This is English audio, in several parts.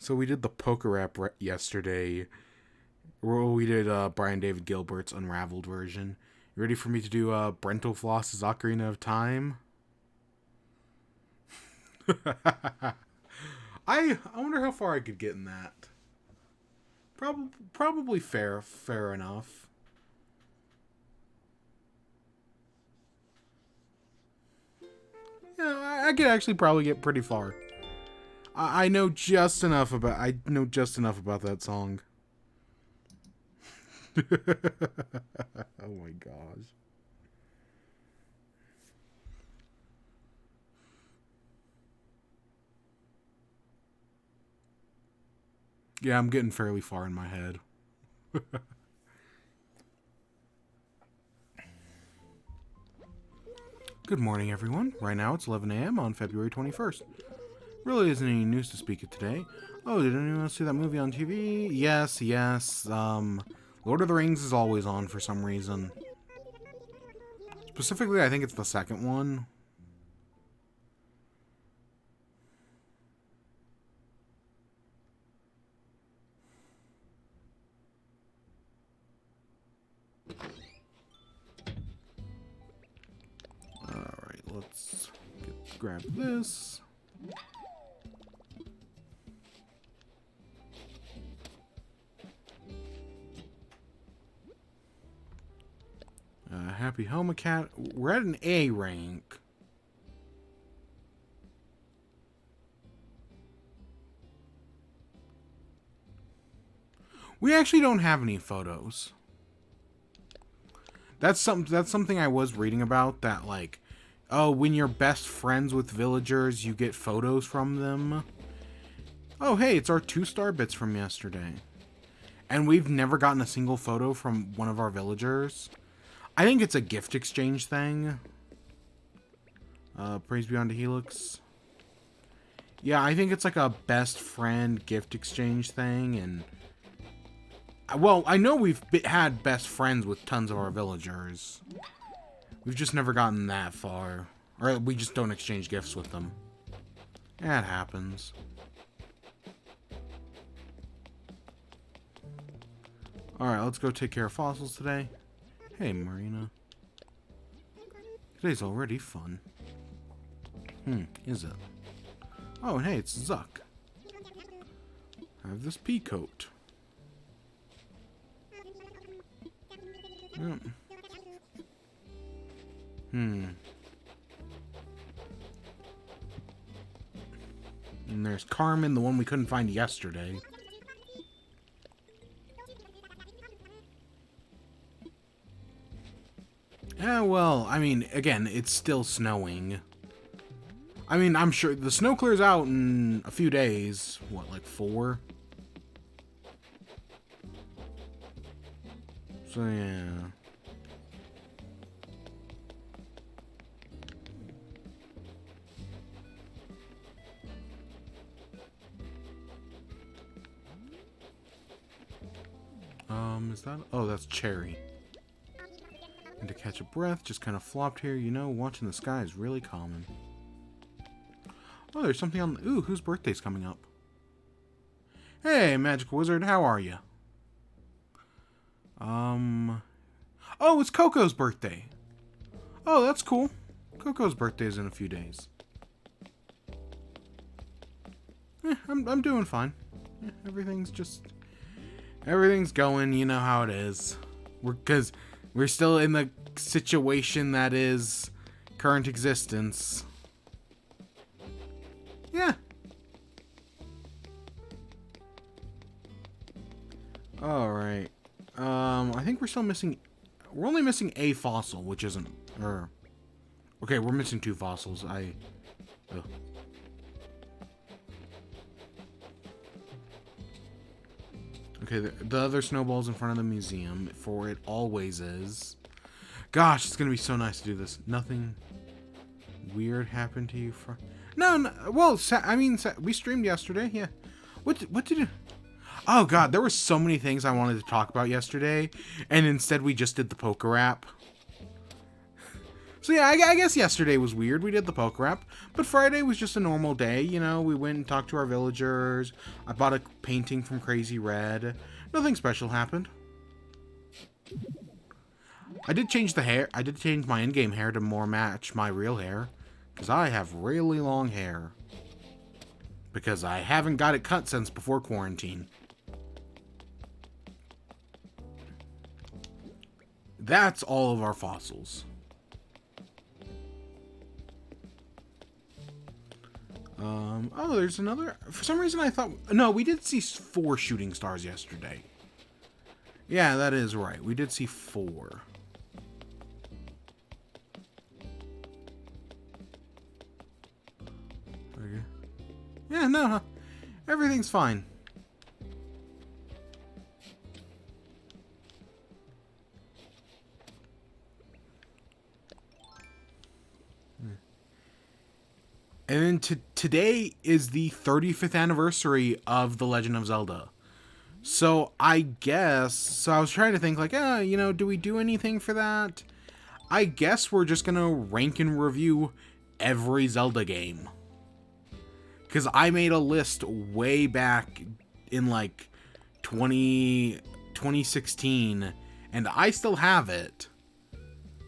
So we did the poker app yesterday. Well, we did Brian David Gilbert's Unraveled version. You ready for me to do Brento Floss's Ocarina of Time? I wonder how far I could get in that. Probably fair enough. Yeah, I could actually probably get pretty far. I know just enough about that song. Oh my gosh. Yeah, I'm getting fairly far in my head. Good morning, everyone. Right now it's 11 a.m. on February 21st. Really isn't any news to speak of today. Oh, did anyone else see that movie on TV? Yes. Lord of the Rings is always on for some reason. Specifically, I think it's the second one. Alright, let's grab this. Happy Home Cat. We're at an A rank. We actually don't have any photos. That's something I was reading about, that like, oh, when you're best friends with villagers, you get photos from them. Oh, hey, it's our 2-star bits from yesterday. And we've never gotten a single photo from one of our villagers. I think it's a gift exchange thing. Praise be unto Helix. Yeah, I think it's like a best friend gift exchange thing, and well, I know we've had best friends with tons of our villagers. We've just never gotten that far. Or we just don't exchange gifts with them. Yeah, it happens. Alright, let's go take care of fossils today. Hey, Marina. Today's already fun. Is it? Oh, and hey, it's Zuck. I have this pea coat. Yep. And there's Carmen, the one we couldn't find yesterday. Yeah, well, I mean, again, it's still snowing. I mean, I'm sure the snow clears out in a few days. What, like 4? So, yeah. Is that? Oh, that's Cherry. And to catch a breath, just kind of flopped here. You know, watching the sky is really common. Oh, there's something on... Ooh, whose birthday's coming up? Hey, Magical Wizard, how are you? Oh, it's Coco's birthday. Oh, that's cool. Coco's birthday is in a few days. I'm doing fine. Everything's going, you know how it is. Because we're still in the situation that is current existence. Yeah. Alright. I think we're still missing... We're only missing a fossil, which isn't... Okay, we're missing 2 fossils. Ugh. Okay, the other snowball's in front of the museum, for it always is. Gosh, it's gonna be so nice to do this. Nothing weird happened to you for... No, well, I mean, we streamed yesterday, yeah. What did you... Oh god, there were so many things I wanted to talk about yesterday, and instead we just did the poker app. So yeah, I guess yesterday was weird. We did the poke rap, but Friday was just a normal day. You know, we went and talked to our villagers. I bought a painting from Crazy Red. Nothing special happened. I did change the hair. I did change my in-game hair to more match my real hair, because I have really long hair. Because I haven't got it cut since before quarantine. That's all of our fossils. Oh, there's another. For some reason I thought... No, we did see 4 shooting stars yesterday. Yeah, that is right. We did see 4. Okay. Yeah, no. Everything's fine. And then today is the 35th anniversary of The Legend of Zelda. So I guess... So I was trying to think like, you know, do we do anything for that? I guess we're just going to rank and review every Zelda game. Because I made a list way back in like 2016. And I still have it.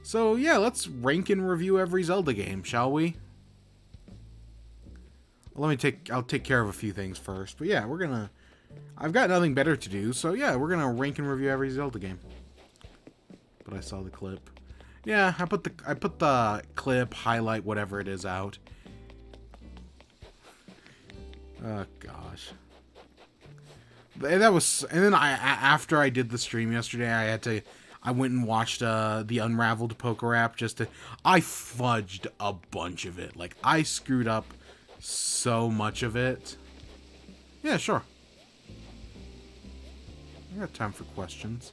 So yeah, let's rank and review every Zelda game, shall we? I'll take care of a few things first. But yeah, I've got nothing better to do, so yeah, we're gonna rank and review every Zelda game. But I saw the clip. Yeah, I put the clip, highlight, whatever it is out. Oh gosh. That was, and then after I did the stream yesterday, I went and watched the Unraveled poker app I fudged a bunch of it. Like, I screwed up so much of it. Yeah, sure. I got time for questions.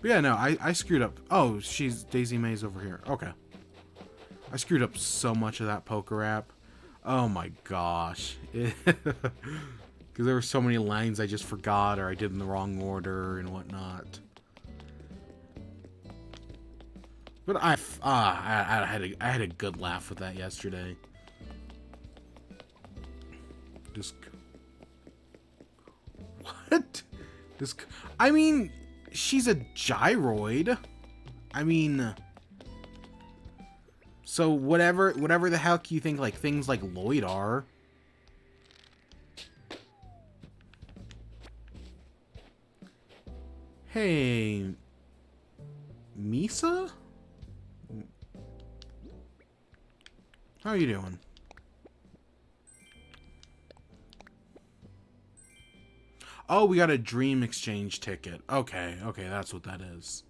But yeah, no, I screwed up. Oh, Daisy May's over here. Okay. I screwed up so much of that poker app. Oh my gosh. Because there were so many lines I just forgot or I did in the wrong order and whatnot. But I had a good laugh with that yesterday. What? I mean, she's a gyroid. I mean, so whatever the heck you think like things like Lloyd are. Hey, Misa? How are you doing? Oh, we got a dream exchange ticket. Okay, that's what that is.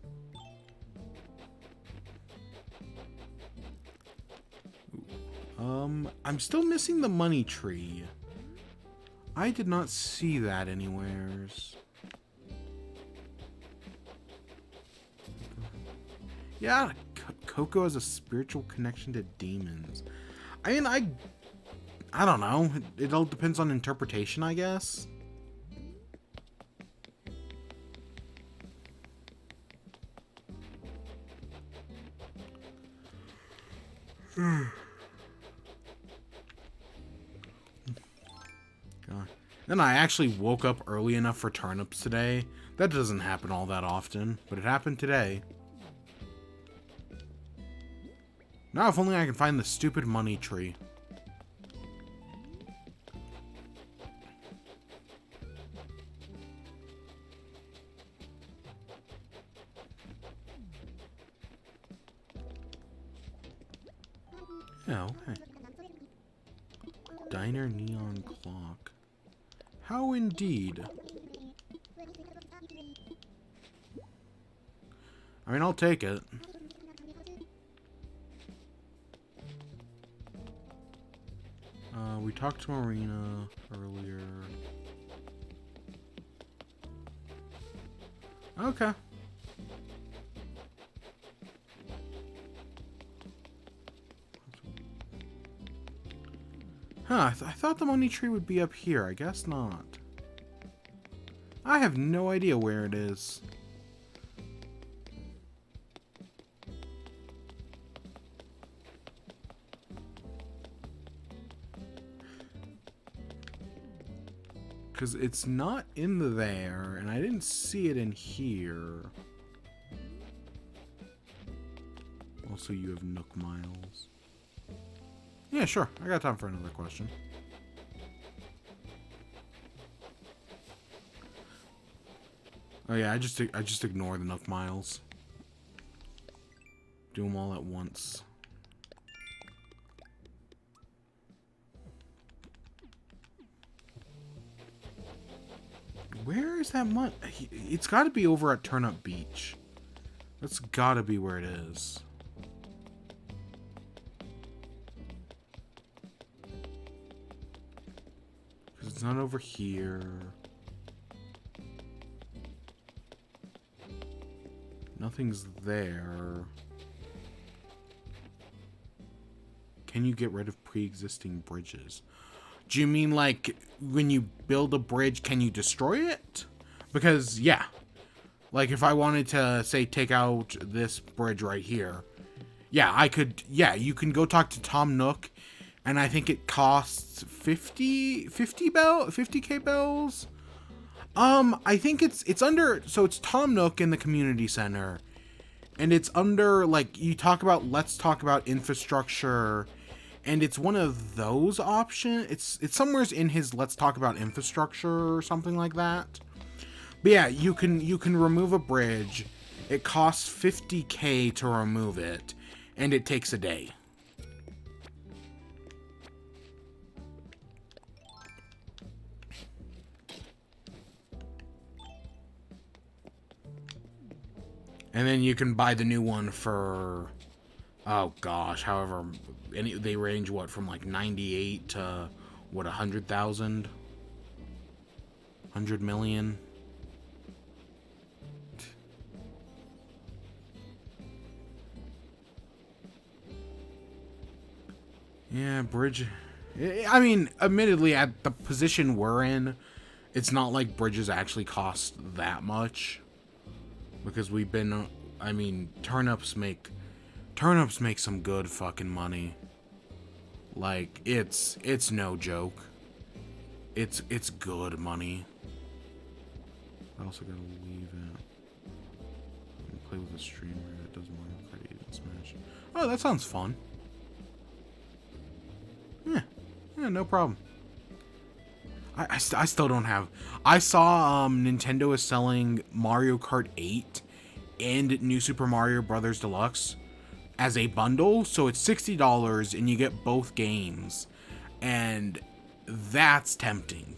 I'm still missing the money tree. I did not see that anywheres. Yeah, Coco has a spiritual connection to demons. I mean, I don't know. It all depends on interpretation, I guess. God. Then I actually woke up early enough for turnips today. That doesn't happen all that often, but it happened today. Now if only I can find the stupid money tree. Yeah, okay. Diner neon clock. How indeed. I mean, I'll take it. We talked to Marina earlier. Okay. Huh, I thought the money tree would be up here. I guess not. I have no idea where it is. Because it's not in there, and I didn't see it in here. Also, you have Nook Miles. Yeah, sure. I got time for another question. Oh yeah, I just ignore the Nook Miles. Do them all at once. Where is that money? It's got to be over at Turnip Beach. That's got to be where it is. Because it's not over here. Nothing's there. Can you get rid of pre-existing bridges? Do you mean like when you build a bridge, can you destroy it? Because, yeah. Like if I wanted to, say, take out this bridge right here. Yeah, I could. Yeah, you can go talk to Tom Nook. And I think it costs 50k bells. I think it's under, so it's Tom Nook in the community center. And it's under, like, you talk about, let's talk about infrastructure. And it's one of those options. It's somewhere in his let's talk about infrastructure or something like that. But yeah, you can remove a bridge. It costs 50k to remove it, and it takes a day. And then you can buy the new one for, oh gosh, however, they range what from like 98 to what 100,000, 100 million. Yeah, bridge. I mean, admittedly, at the position we're in, it's not like bridges actually cost that much. Because we've been, I mean, turnips make some good fucking money. Like, it's no joke. It's good money. I also gotta leave it. And play with a streamer that does Mario Kart 8 and Smash. Oh, that sounds fun. Yeah, no problem. I still don't have. I saw Nintendo is selling Mario Kart 8 and New Super Mario Bros. Deluxe as a bundle, so it's $60 and you get both games, and that's tempting.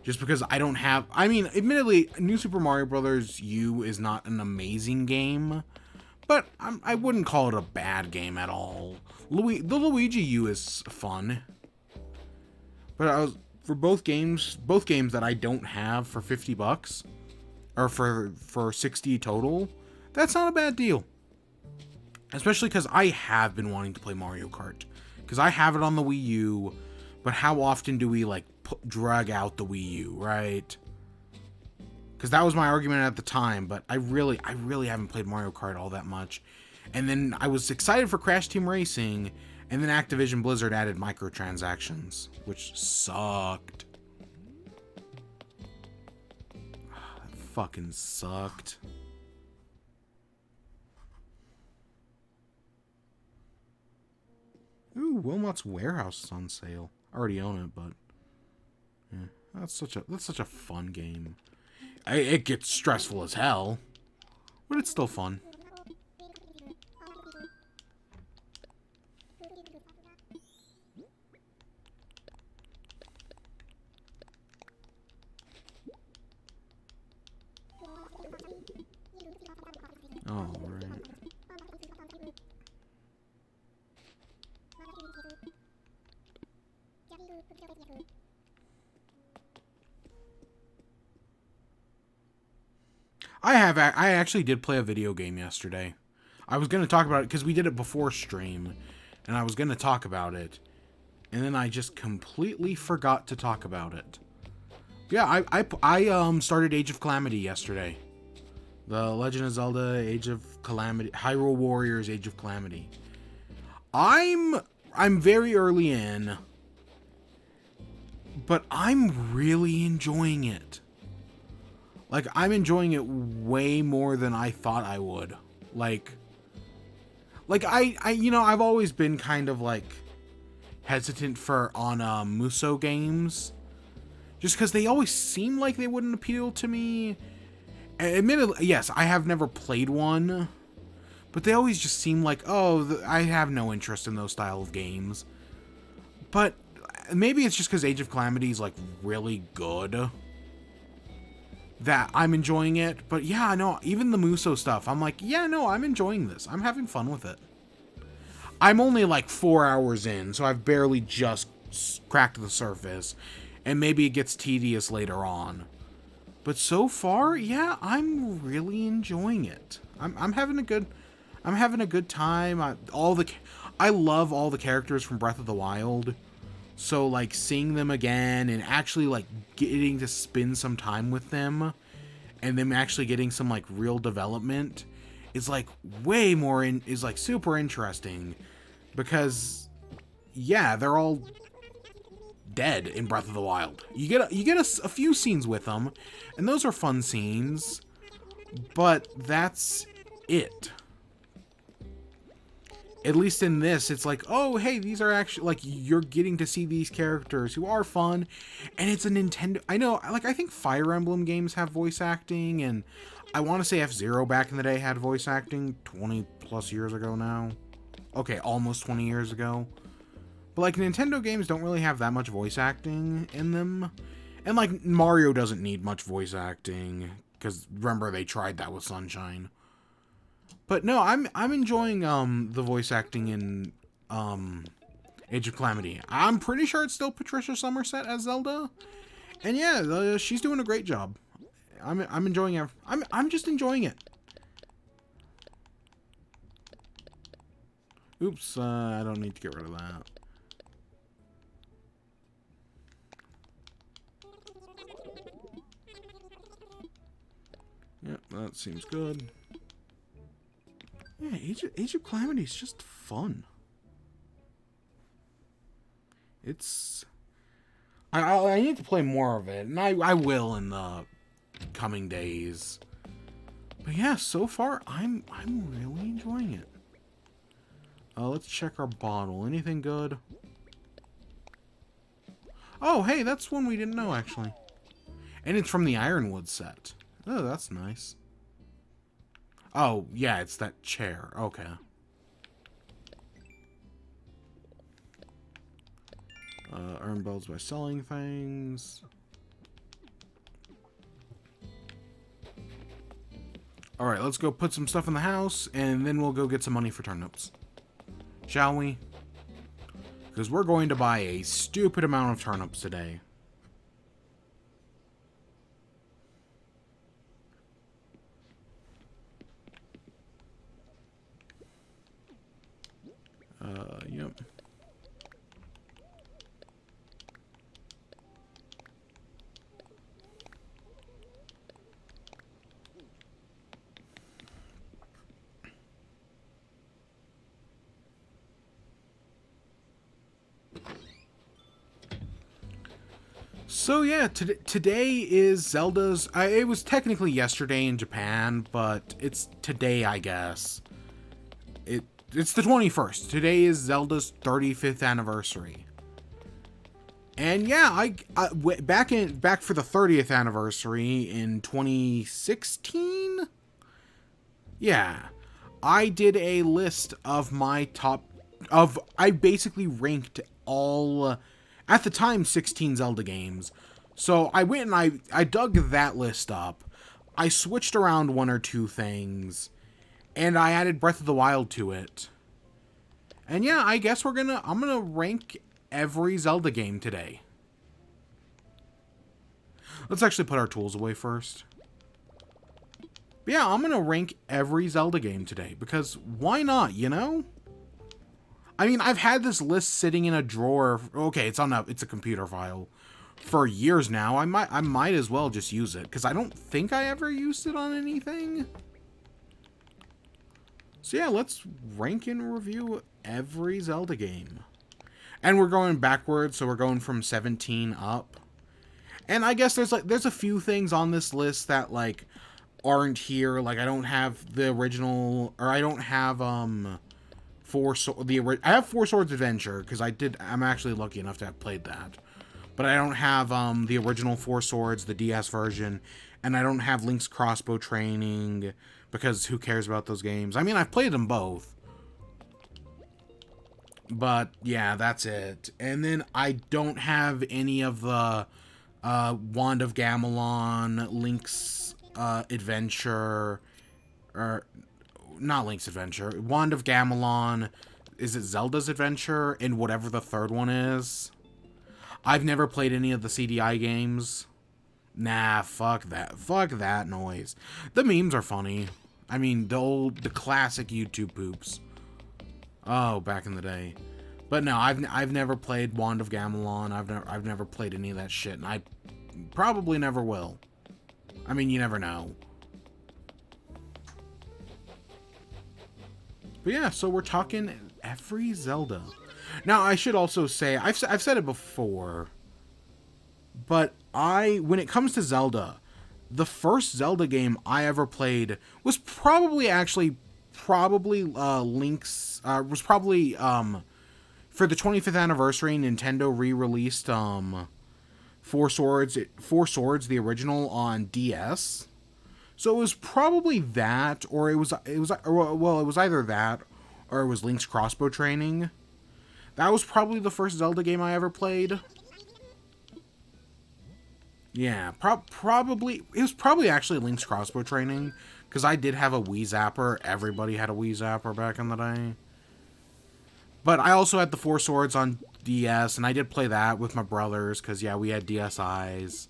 Just because I don't have. I mean, admittedly, New Super Mario Bros. U is not an amazing game, but I wouldn't call it a bad game at all. The Luigi U is fun. But for both games that I don't have for $50, or for 60 total, that's not a bad deal. Especially because I have been wanting to play Mario Kart, because I have it on the Wii U. But how often do we like drag out the Wii U, right? Because that was my argument at the time. But I really haven't played Mario Kart all that much. And then I was excited for Crash Team Racing. And then Activision Blizzard added microtransactions, which sucked. That fucking sucked. Ooh, Wilmot's Warehouse is on sale. I already own it, but yeah, that's such a fun game. It gets stressful as hell, but it's still fun. Oh, right. I actually did play a video game yesterday. I was going to talk about it because we did it before stream, and I was going to talk about it, and then I just completely forgot to talk about it. Yeah, I started Age of Calamity yesterday. The Legend of Zelda Age of Calamity, Hyrule Warriors Age of Calamity. I'm very early in, But I'm really enjoying it. Like, I'm enjoying it way more than I thought I would. Like you know, I've always been kind of, like, hesitant on Muso games. Just because they always seem like they wouldn't appeal to me. Admittedly, yes, I have never played one. But they always just seem like, oh, I have no interest in those style of games. But maybe it's just because Age of Calamity is, like, really good that I'm enjoying it. But yeah, no, even the Muso stuff, I'm like, yeah, no, I'm enjoying this. I'm having fun with it. I'm only like 4 hours in, so I've barely just cracked the surface. And maybe it gets tedious later on. But so far, yeah, I'm really enjoying it. I'm having a good time. I love all the characters from Breath of the Wild. So, like, seeing them again and actually, like, getting to spend some time with them and them actually getting some, like, real development is, like, is, like, super interesting because, yeah, they're all dead in Breath of the Wild. You get a few scenes with them, and those are fun scenes, but that's it. At least in this, it's like, oh, hey, these are actually, like, you're getting to see these characters who are fun, and it's a Nintendo. I know, like, I think Fire Emblem games have voice acting, and I want to say F-Zero back in the day had voice acting 20 plus years ago now. Okay, almost 20 years ago. But, like, Nintendo games don't really have that much voice acting in them. And, like, Mario doesn't need much voice acting, because, remember, they tried that with Sunshine. But no, I'm enjoying the voice acting in Age of Calamity. I'm pretty sure it's still Patricia Somerset as Zelda, and yeah, she's doing a great job. I'm enjoying it. I'm just enjoying it. Oops, I don't need to get rid of that. Yep, that seems good. Yeah, Age of Calamity is just fun. It's... I need to play more of it, and I will in the coming days. But yeah, so far, I'm really enjoying it. Let's check our bottle. Anything good? Oh, hey, that's one we didn't know, actually. And it's from the Ironwood set. Oh, that's nice. Oh, yeah, it's that chair. Okay. Earn bells by selling things. Alright, let's go put some stuff in the house, and then we'll go get some money for turnips. Shall we? Because we're going to buy a stupid amount of turnips today. Yep. So yeah, today is Zelda's... it was technically yesterday in Japan, but it's today, I guess. It's the 21st. Today is Zelda's 35th anniversary. And yeah, back for the 30th anniversary in 2016. Yeah, I did a list of my I basically ranked all at the time 16 Zelda games. So I went and I dug that list up. I switched around one or two things, and I added Breath of the Wild to it. And yeah, I guess I'm gonna rank every Zelda game today. Let's actually put our tools away first. But yeah, I'm gonna rank every Zelda game today, because why not, you know? I mean, I've had this list sitting in a drawer. Okay, it's a computer file for years now. I might as well just use it, because I don't think I ever used it on anything. So yeah, let's rank and review every Zelda game. And we're going backwards, so we're going from 17 up. And I guess there's a few things on this list that like aren't here. Like I don't have the original, or I don't have I have Four Swords Adventure because I'm actually lucky enough to have played that. But I don't have the original Four Swords, the DS version, and I don't have Link's Crossbow Training because who cares about those games? I mean, I've played them both. But yeah, that's it. And then I don't have any of the Wand of Gamelon, Link's Adventure, or not Link's Adventure, Wand of Gamelon, is it Zelda's Adventure, and whatever the third one is. I've never played any of the CDI games. Nah, fuck that. Fuck that noise. The memes are funny. I mean, the classic YouTube poops. Oh, back in the day. But no, I've never played Wand of Gamelon. I've never played any of that shit, and I probably never will. I mean, you never know. But yeah, so we're talking every Zelda. Now, I should also say, I've said it before, but when it comes to Zelda, the first Zelda game I ever played was probably Link's, for the 25th anniversary, Nintendo re-released, Four Swords, the original on DS. So it was probably that, or it was either that, or it was Link's Crossbow Training. That was probably the first Zelda game I ever played. Yeah, probably, it was probably actually Link's Crossbow Training, because I did have a Wii Zapper. Everybody had a Wii Zapper back in the day. But I also had the Four Swords on DS, and I did play that with my brothers, because, yeah, we had DSIs.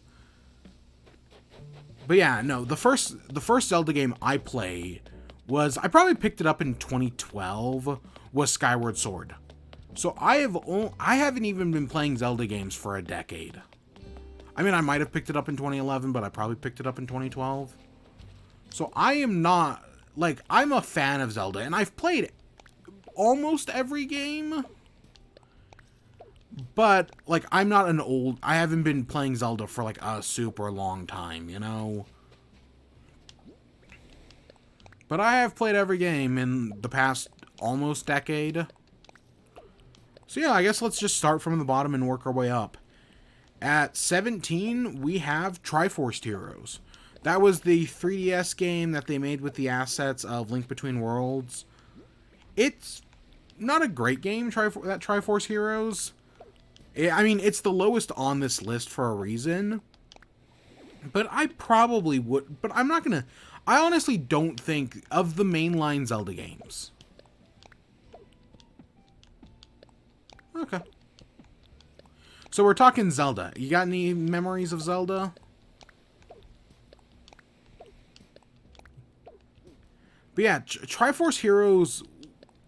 But yeah, no, the first Zelda game I played was, I probably picked it up in 2012, was Skyward Sword. So I haven't even been playing Zelda games for a decade. I mean, I might have picked it up in 2011, but I probably picked it up in 2012. So I am not, like, I'm a fan of Zelda, and I've played almost every game. But, like, I haven't been playing Zelda for, like, a super long time, you know? But I have played every game in the past almost decade. So yeah, I guess let's just start from the bottom and work our way up. At 17, we have Triforce Heroes. That was the 3DS game that they made with the assets of Link Between Worlds. It's not a great game, Triforce Heroes. I mean, it's the lowest on this list for a reason. But I probably would... But I'm not gonna... I honestly don't think of the mainline Zelda games. Okay. So we're talking Zelda. You got any memories of Zelda? But yeah, Triforce Heroes,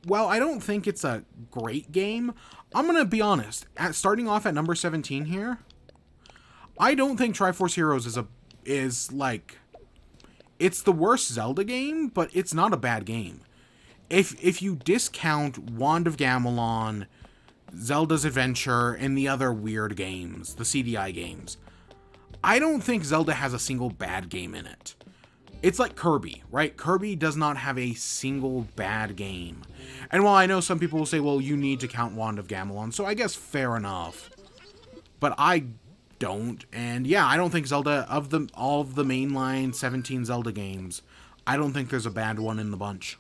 well, I don't think it's a great game. I'm going to be honest. Starting off at number 17 here, I don't think Triforce Heroes is like... It's the worst Zelda game, but it's not a bad game. If you discount Wand of Gamelon, Zelda's Adventure, and the other weird games, the CDI games, I don't think Zelda has a single bad game in it. It's like Kirby, right? Kirby does not have a single bad game. And while I know some people will say, well, you need to count Wand of Gamelon, so I guess fair enough. But I don't, and yeah, I don't think Zelda, all of the mainline 17 Zelda games, I don't think there's a bad one in the bunch.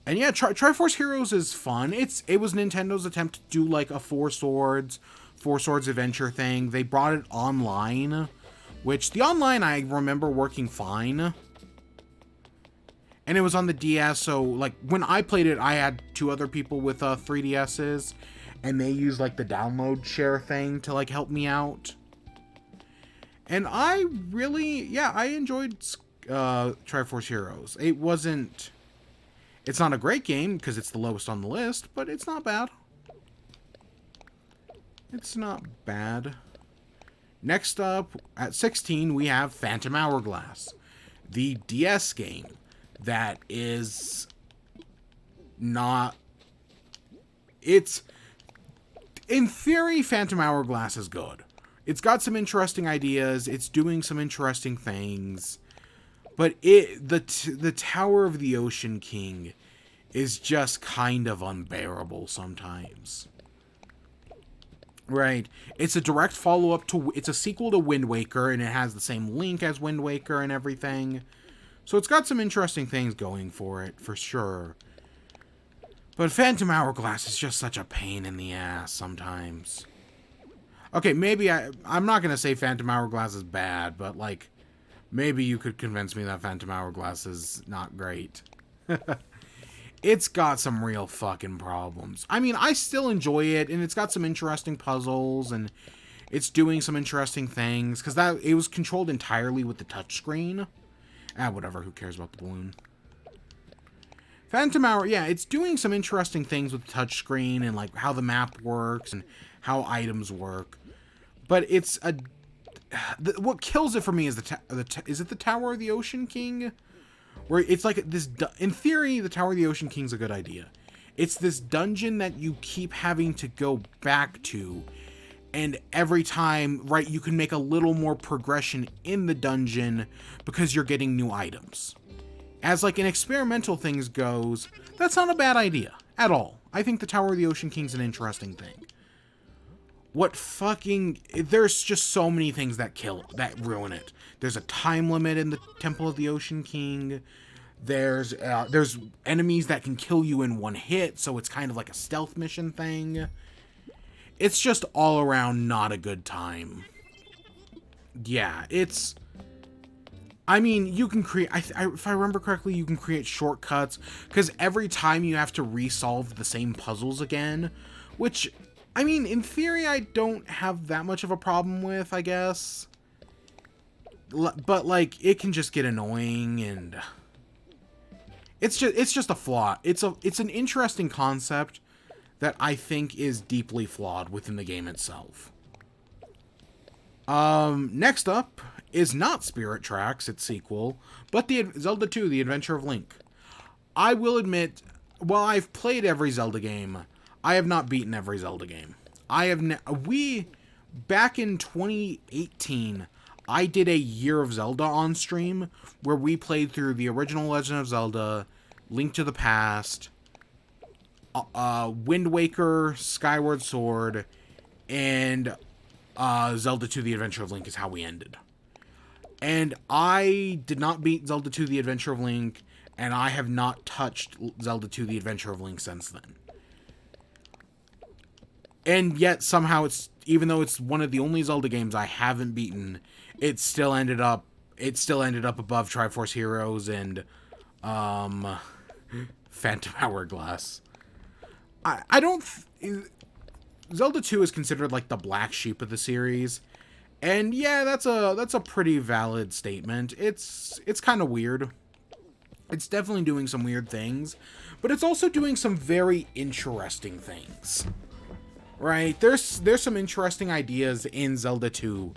And yeah, Triforce Heroes is fun. It was Nintendo's attempt to do like a Four Swords Adventure thing. They brought it online, which the online I remember working fine. And it was on the DS, so like when I played it, I had two other people with 3DSs, and they used like the download share thing to like help me out. And I enjoyed Triforce Heroes. It's not a great game, because it's the lowest on the list, but it's not bad. It's not bad. Next up, at 16, we have Phantom Hourglass. The DS game that is not... in theory, Phantom Hourglass is good. It's got some interesting ideas. It's doing some interesting things. But the Tower of the Ocean King is just kind of unbearable sometimes. Right. It's a direct follow-up to... It's a sequel to Wind Waker, and it has the same link as Wind Waker and everything. So it's got some interesting things going for it, for sure. But Phantom Hourglass is just such a pain in the ass sometimes. Okay, maybe I'm not going to say Phantom Hourglass is bad, but, like, maybe you could convince me that Phantom Hourglass is not great. It's got some real fucking problems. I mean, I still enjoy it, and it's got some interesting puzzles, and it's doing some interesting things, because it was controlled entirely with the touchscreen. Whatever, who cares about the balloon? Phantom Hour, yeah, it's doing some interesting things with the touchscreen, and, like, how the map works, and how items work. But it's a... what kills it for me is is it the Tower of the Ocean King? Where it's like this... In theory, the Tower of the Ocean King's a good idea. It's this dungeon that you keep having to go back to. And every time, right, you can make a little more progression in the dungeon because you're getting new items. As, like, an experimental things goes, that's not a bad idea at all. I think the Tower of the Ocean King's an interesting thing. There's just so many things that ruin it. There's a time limit in the Temple of the Ocean King. There's enemies that can kill you in one hit, so it's kind of like a stealth mission thing. It's just all around not a good time. Yeah, it's... I mean, you can create... if I remember correctly, you can create shortcuts, because every time you have to resolve the same puzzles again, which... I mean, in theory, I don't have that much of a problem with, I guess. But, like, it can just get annoying, and... It's just a flaw. It's an interesting concept that I think is deeply flawed within the game itself. Next up is not Spirit Tracks, its sequel, but the Zelda 2, The Adventure of Link. I will admit, while I've played every Zelda game, I have not beaten every Zelda game. Back in 2018, I did a Year of Zelda on stream, where we played through the original Legend of Zelda, Link to the Past, Wind Waker, Skyward Sword, and Zelda 2, The Adventure of Link is how we ended. And I did not beat Zelda 2, The Adventure of Link, and I have not touched Zelda 2, The Adventure of Link since then. And yet, somehow, even though it's one of the only Zelda games I haven't beaten, it still ended up above Triforce Heroes and Phantom Hourglass. Zelda 2 is considered like the black sheep of the series, and yeah, that's a pretty valid statement. It's kind of weird. It's definitely doing some weird things, but it's also doing some very interesting things. Right? There's some interesting ideas in Zelda 2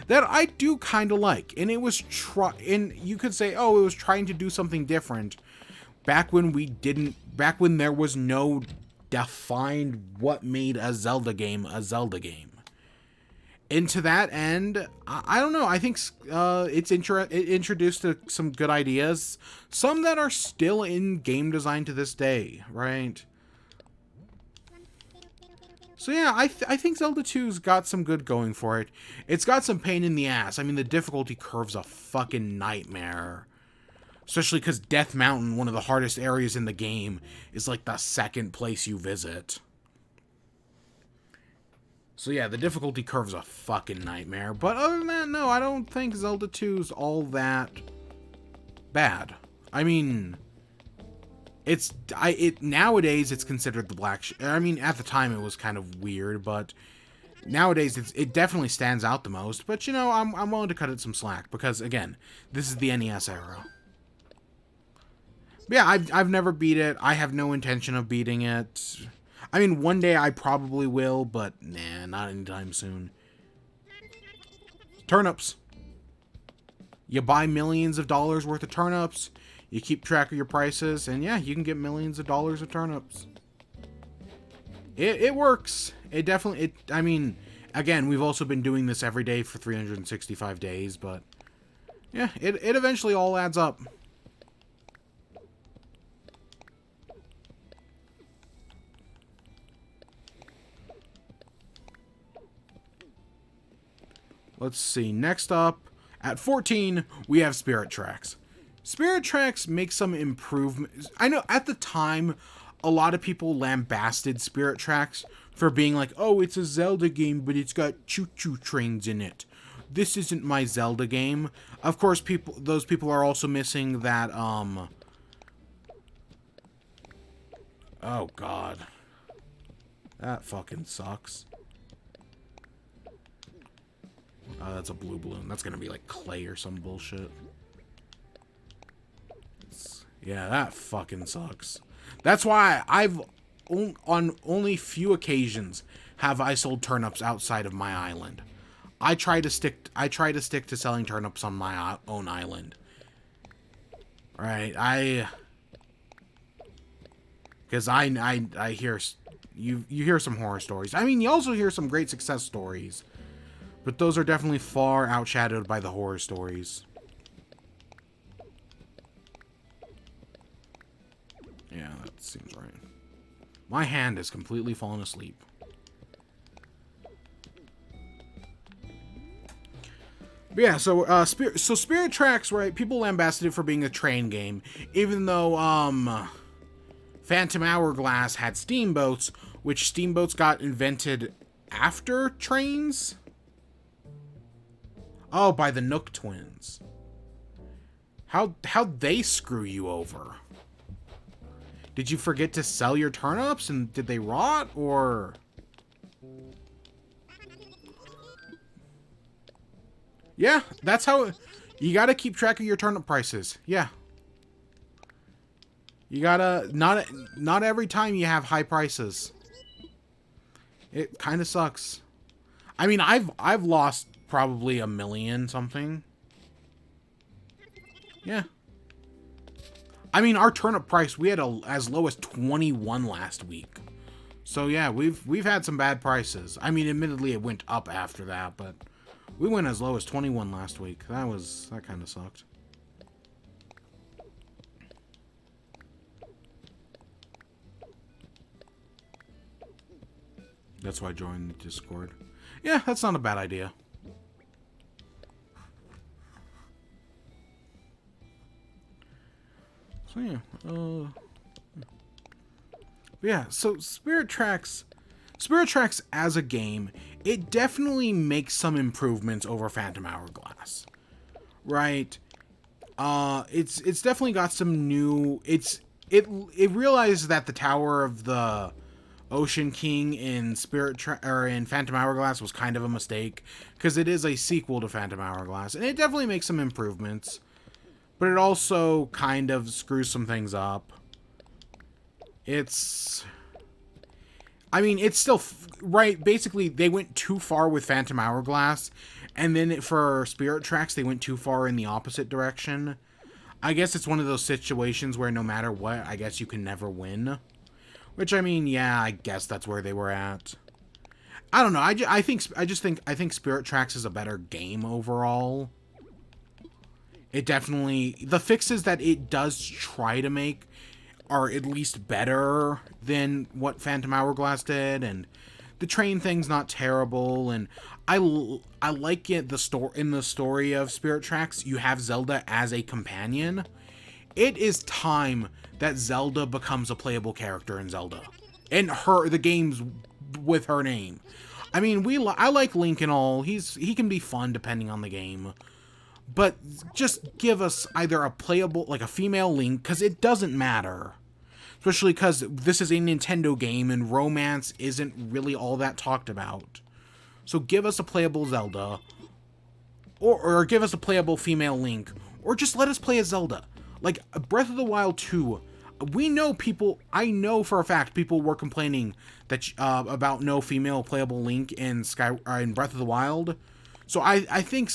that I do kind of like, and it was and you could say, oh, it was trying to do something different back when there was no defined what made a Zelda game a Zelda game. And to that end, I don't know, I think it introduced some good ideas, some that are still in game design to this day, right? So yeah, I think Zelda 2's got some good going for it. It's got some pain in the ass. I mean, the difficulty curve's a fucking nightmare. Especially because Death Mountain, one of the hardest areas in the game, is like the second place you visit. So yeah, the difficulty curve's a fucking nightmare. But other than that, no, I don't think Zelda 2's all that bad. I mean... nowadays it's considered the black sheep. I mean, at the time it was kind of weird, but nowadays it definitely stands out the most. But you know, I'm willing to cut it some slack because again, this is the NES era. But yeah, I've never beat it. I have no intention of beating it. I mean, one day I probably will, but nah, not anytime soon. Turnips. You buy millions of dollars worth of turnips. You keep track of your prices, and yeah, you can get millions of dollars of turnips. It works. It definitely, I mean, again, we've also been doing this every day for 365 days, but yeah, it eventually all adds up. Let's see. Next up, at 14, we have Spirit Tracks. Spirit Tracks make some improvements. I know at the time, a lot of people lambasted Spirit Tracks for being like, oh, it's a Zelda game, but it's got choo-choo trains in it. This isn't my Zelda game. Of course, those people are also missing that, oh, God. That fucking sucks. Oh, that's a blue balloon. That's gonna be like clay or some bullshit. Yeah, that fucking sucks. That's why on only few occasions have I sold turnips outside of my island. I try to stick to selling turnips on my own island. Right? Because I hear you hear some horror stories. I mean, you also hear some great success stories. But those are definitely far outshadowed by the horror stories. Yeah, that seems right. My hand has completely fallen asleep. But yeah, so Spirit Tracks, right? People lambasted it for being a train game, even though Phantom Hourglass had steamboats, which steamboats got invented after trains. Oh, by the Nook twins. How'd they screw you over? Did you forget to sell your turnips and did they rot, or? Yeah, that's how you gotta keep track of your turnip prices. Yeah. You gotta, not every time you have high prices. It kind of sucks. I mean, I've lost probably $1 million something. Yeah. I mean, our turnip price, we had as low as 21 last week. So yeah, we've had some bad prices. I mean, admittedly it went up after that, but we went as low as 21 last week. That kind of sucked. That's why I joined the Discord. Yeah, that's not a bad idea. So yeah, so Spirit Tracks as a game, it definitely makes some improvements over Phantom Hourglass, right? It's definitely got some new. It realizes that the Tower of the Ocean King in in Phantom Hourglass was kind of a mistake, because it is a sequel to Phantom Hourglass, and it definitely makes some improvements. But it also kind of screws some things up. I mean, it's still... right, basically, they went too far with Phantom Hourglass. And then for Spirit Tracks, they went too far in the opposite direction. I guess it's one of those situations where no matter what, I guess you can never win. Which, I mean, yeah, I guess that's where they were at. I don't know. I think Spirit Tracks is a better game overall. It definitely... the fixes that it does try to make are at least better than what Phantom Hourglass did, and the train thing's not terrible, and I like it, in the story of Spirit Tracks, you have Zelda as a companion. It is time that Zelda becomes a playable character in Zelda. In the games with her name. I mean, I like Link and all. He can be fun depending on the game. But just give us either a playable, like a female Link, because it doesn't matter. Especially because this is a Nintendo game and romance isn't really all that talked about. So give us a playable Zelda. Or give us a playable female Link. Or just let us play as Zelda. Like, Breath of the Wild 2, I know for a fact people were complaining that about no female playable Link in Breath of the Wild. So I think...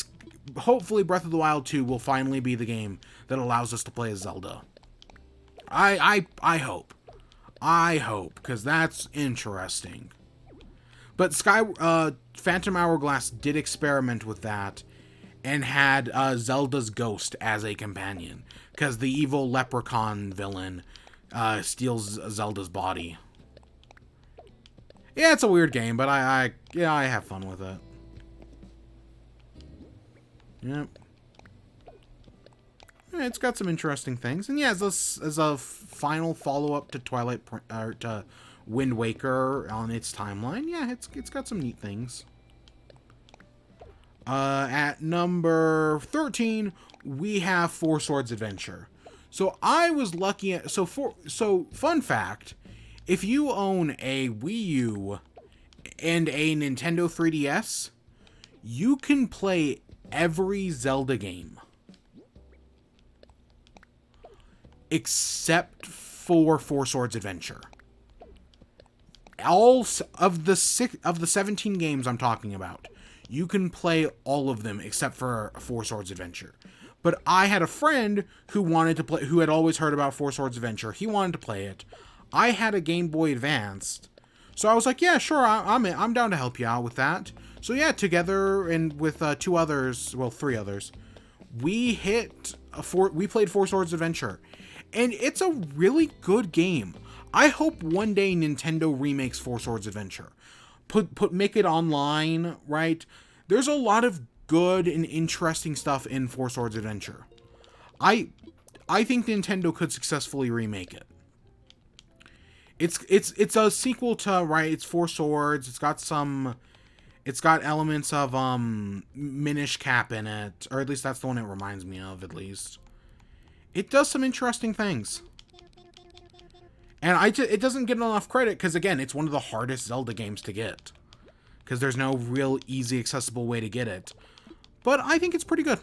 hopefully Breath of the Wild 2 will finally be the game that allows us to play as Zelda. I hope. I hope, because that's interesting. But Phantom Hourglass did experiment with that and had Zelda's ghost as a companion, because the evil leprechaun villain steals Zelda's body. Yeah, it's a weird game, but I have fun with it. Yep. Yeah, it's got some interesting things, and yeah, as a final follow-up to to Wind Waker on its timeline, yeah, it's got some neat things. At number 13, we have Four Swords Adventure. So I was lucky. So fun fact: if you own a Wii U and a Nintendo 3DS, you can play every Zelda game except for Four Swords Adventure. All of the 17 games I'm talking about, you can play all of them except for Four Swords Adventure. But I had a friend who wanted to play, who had always heard about Four Swords Adventure. He wanted to play it. I had a Game Boy Advanced, so I was like, "Yeah, sure, I'm down to help you out with that." So yeah, together and with three others, we played Four Swords Adventure, and it's a really good game. I hope one day Nintendo remakes Four Swords Adventure. Make it online, right? There's a lot of good and interesting stuff in Four Swords Adventure. I think Nintendo could successfully remake it. It's a sequel to, right, it's Four Swords. It's got elements of Minish Cap in it, or at least that's the one it reminds me of, at least. It does some interesting things. And it doesn't get enough credit because, again, it's one of the hardest Zelda games to get. Because there's no real easy, accessible way to get it. But I think it's pretty good.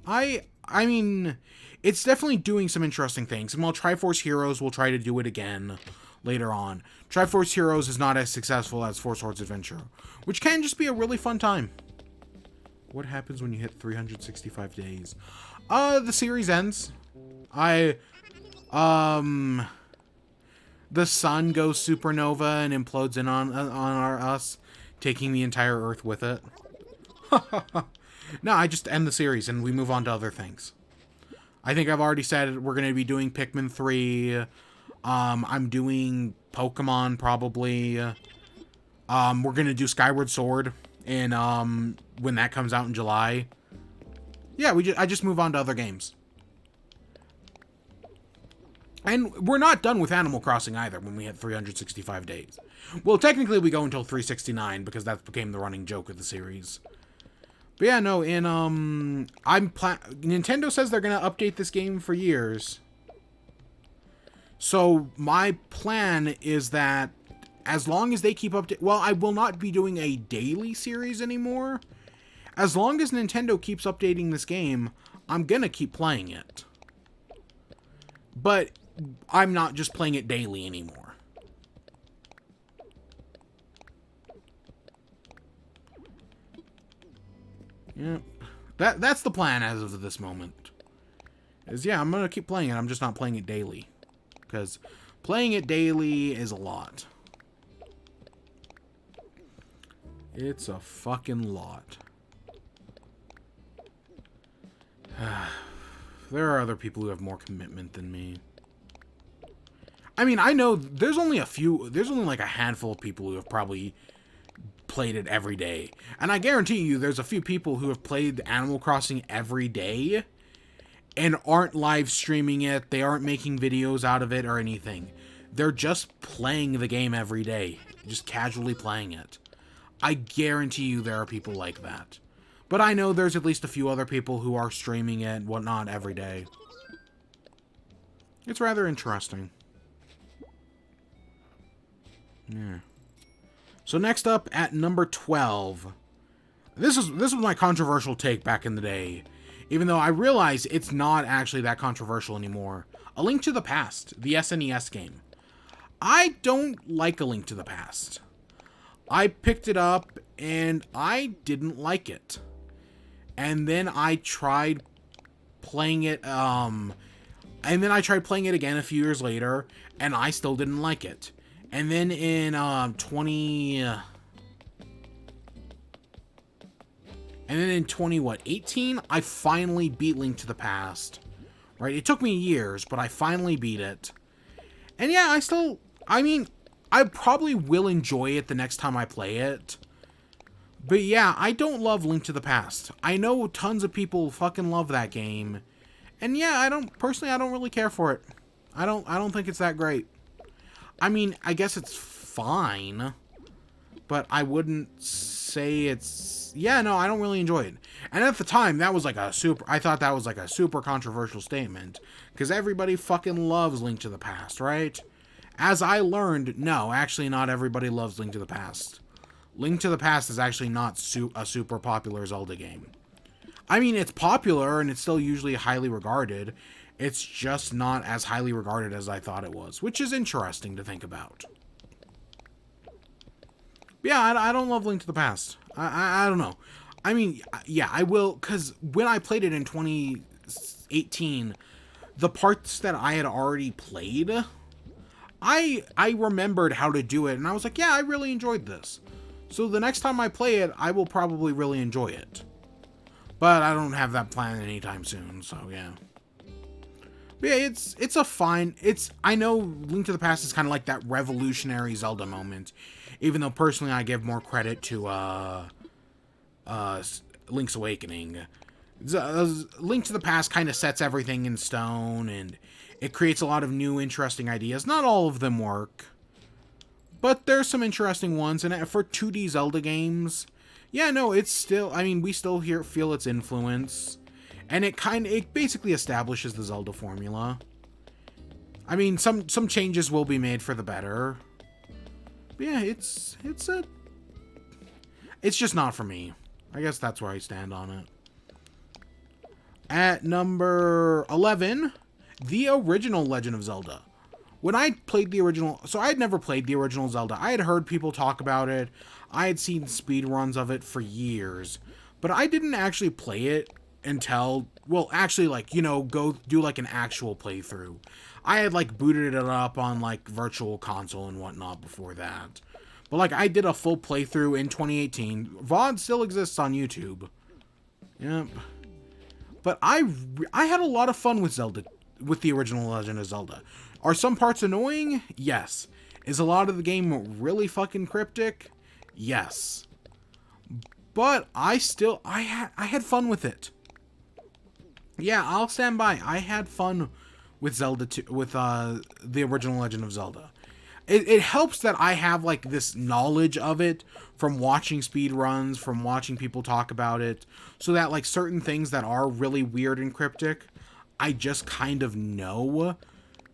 I mean, it's definitely doing some interesting things. And while Triforce Heroes will try to do it again later on, Triforce Heroes is not as successful as Four Swords Adventure, which can just be a really fun time. What happens when you hit 365 days? The series ends. The sun goes supernova and implodes in on us, taking the entire Earth with it. No, I just end the series and we move on to other things. I think I've already said we're going to be doing Pikmin 3. I'm doing Pokemon probably. We're going to do Skyward Sword in when that comes out in July. Yeah, I just move on to other games. And we're not done with Animal Crossing either when we hit 365 days. Well, technically we go until 369 because that became the running joke of the series. But yeah, no, Nintendo says they're going to update this game for years. So my plan is that as long as they keep I will not be doing a daily series anymore. As long as Nintendo keeps updating this game, I'm going to keep playing it. But I'm not just playing it daily anymore. Yeah, that's the plan as of this moment. Yeah, I'm gonna keep playing it. I'm just not playing it daily, because playing it daily is a lot. It's a fucking lot. There are other people who have more commitment than me. I mean, I know there's only like a handful of people who have probably played it every day. And I guarantee you there's a few people who have played Animal Crossing every day and aren't live streaming it. They aren't making videos out of it or anything. They're just playing the game every day, just casually playing it. I guarantee you there are people like that. But I know there's at least a few other people who are streaming it and whatnot every day. It's rather interesting. Yeah. So next up at number 12. This was my controversial take back in the day. Even though I realize it's not actually that controversial anymore. A Link to the Past, the SNES game. I don't like A Link to the Past. I picked it up and I didn't like it. And then I tried playing it And then I tried playing it again a few years later, and I still didn't like it. And then in 18, I finally beat Link to the Past. Right? It took me years, but I finally beat it. And yeah, I probably will enjoy it the next time I play it. But yeah, I don't love Link to the Past. I know tons of people fucking love that game. And yeah, I don't really care for it. I don't think it's that great. I mean, I guess it's fine, but I wouldn't say it's... Yeah, no, I don't really enjoy it. And at the time, that was like I thought that was like a super controversial statement, because everybody fucking loves Link to the Past, right? As I learned, no, actually not everybody loves Link to the Past. Link to the Past is actually not a super popular Zelda game. I mean, it's popular, and it's still usually highly regarded. It's just not as highly regarded as I thought it was, which is interesting to think about. But yeah, I don't love Link to the Past. I don't know. I mean, yeah, I will, because when I played it in 2018, the parts that I had already played, I remembered how to do it, and I was like, yeah, I really enjoyed this. So the next time I play it, I will probably really enjoy it. But I don't have that plan anytime soon, so yeah. But yeah, it's a fine... I know Link to the Past is kind of like that revolutionary Zelda moment. Even though, personally, I give more credit to, Link's Awakening. Link to the Past kind of sets everything in stone, and it creates a lot of new, interesting ideas. Not all of them work, but there's some interesting ones, and for 2D Zelda games... Yeah, no, it's still... I mean, we still feel its influence. And it basically establishes the Zelda formula. I mean, some changes will be made for the better. But yeah, it's just not for me. I guess that's where I stand on it. At number 11, the original Legend of Zelda. When I played the original... So I had never played the original Zelda. I had heard people talk about it. I had seen speedruns of it for years. But I didn't actually play it until... Well, actually, like, you know, go do, like, an actual playthrough. I had, like, booted it up on, like, Virtual Console and whatnot before that. But, like, I did a full playthrough in 2018. VOD still exists on YouTube. Yep. But I had a lot of fun with Zelda... With the original Legend of Zelda. Are some parts annoying? Yes. Is a lot of the game really fucking cryptic? Yes. But I had fun with it. Yeah, I'll stand by. I had fun with Zelda 2, with the original Legend of Zelda. It helps that I have like this knowledge of it from watching speedruns, from watching people talk about it, so that like certain things that are really weird and cryptic, I just kind of know.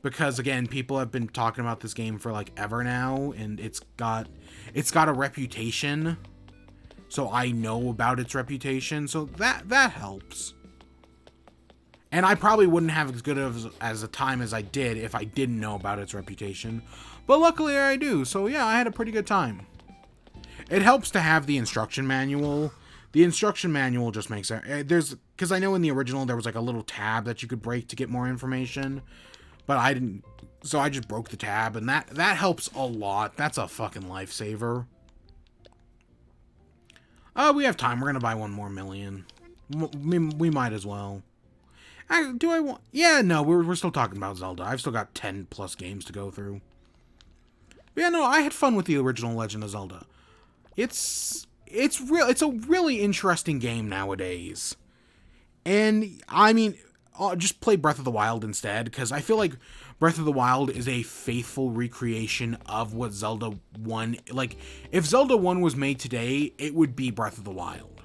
Because again, people have been talking about this game for like ever now, and it's got a reputation. So I know about its reputation, so that helps. And I probably wouldn't have as good as a time as I did if I didn't know about its reputation. But luckily I do, so yeah, I had a pretty good time. It helps to have the instruction manual. The instruction manual just makes it... Because I know in the original there was like a little tab that you could break to get more information. But I didn't, so I just broke the tab, and that helps a lot. That's a fucking lifesaver. We have time. We're gonna buy 1 more million. We might as well. Do I want... Yeah, no, we're still talking about Zelda. I've still got 10 plus games to go through. But yeah, no, I had fun with the original Legend of Zelda. It's a really interesting game nowadays. And, I mean... just play Breath of the Wild instead, because I feel like Breath of the Wild is a faithful recreation of what Zelda 1... Like, if Zelda 1 was made today, it would be Breath of the Wild.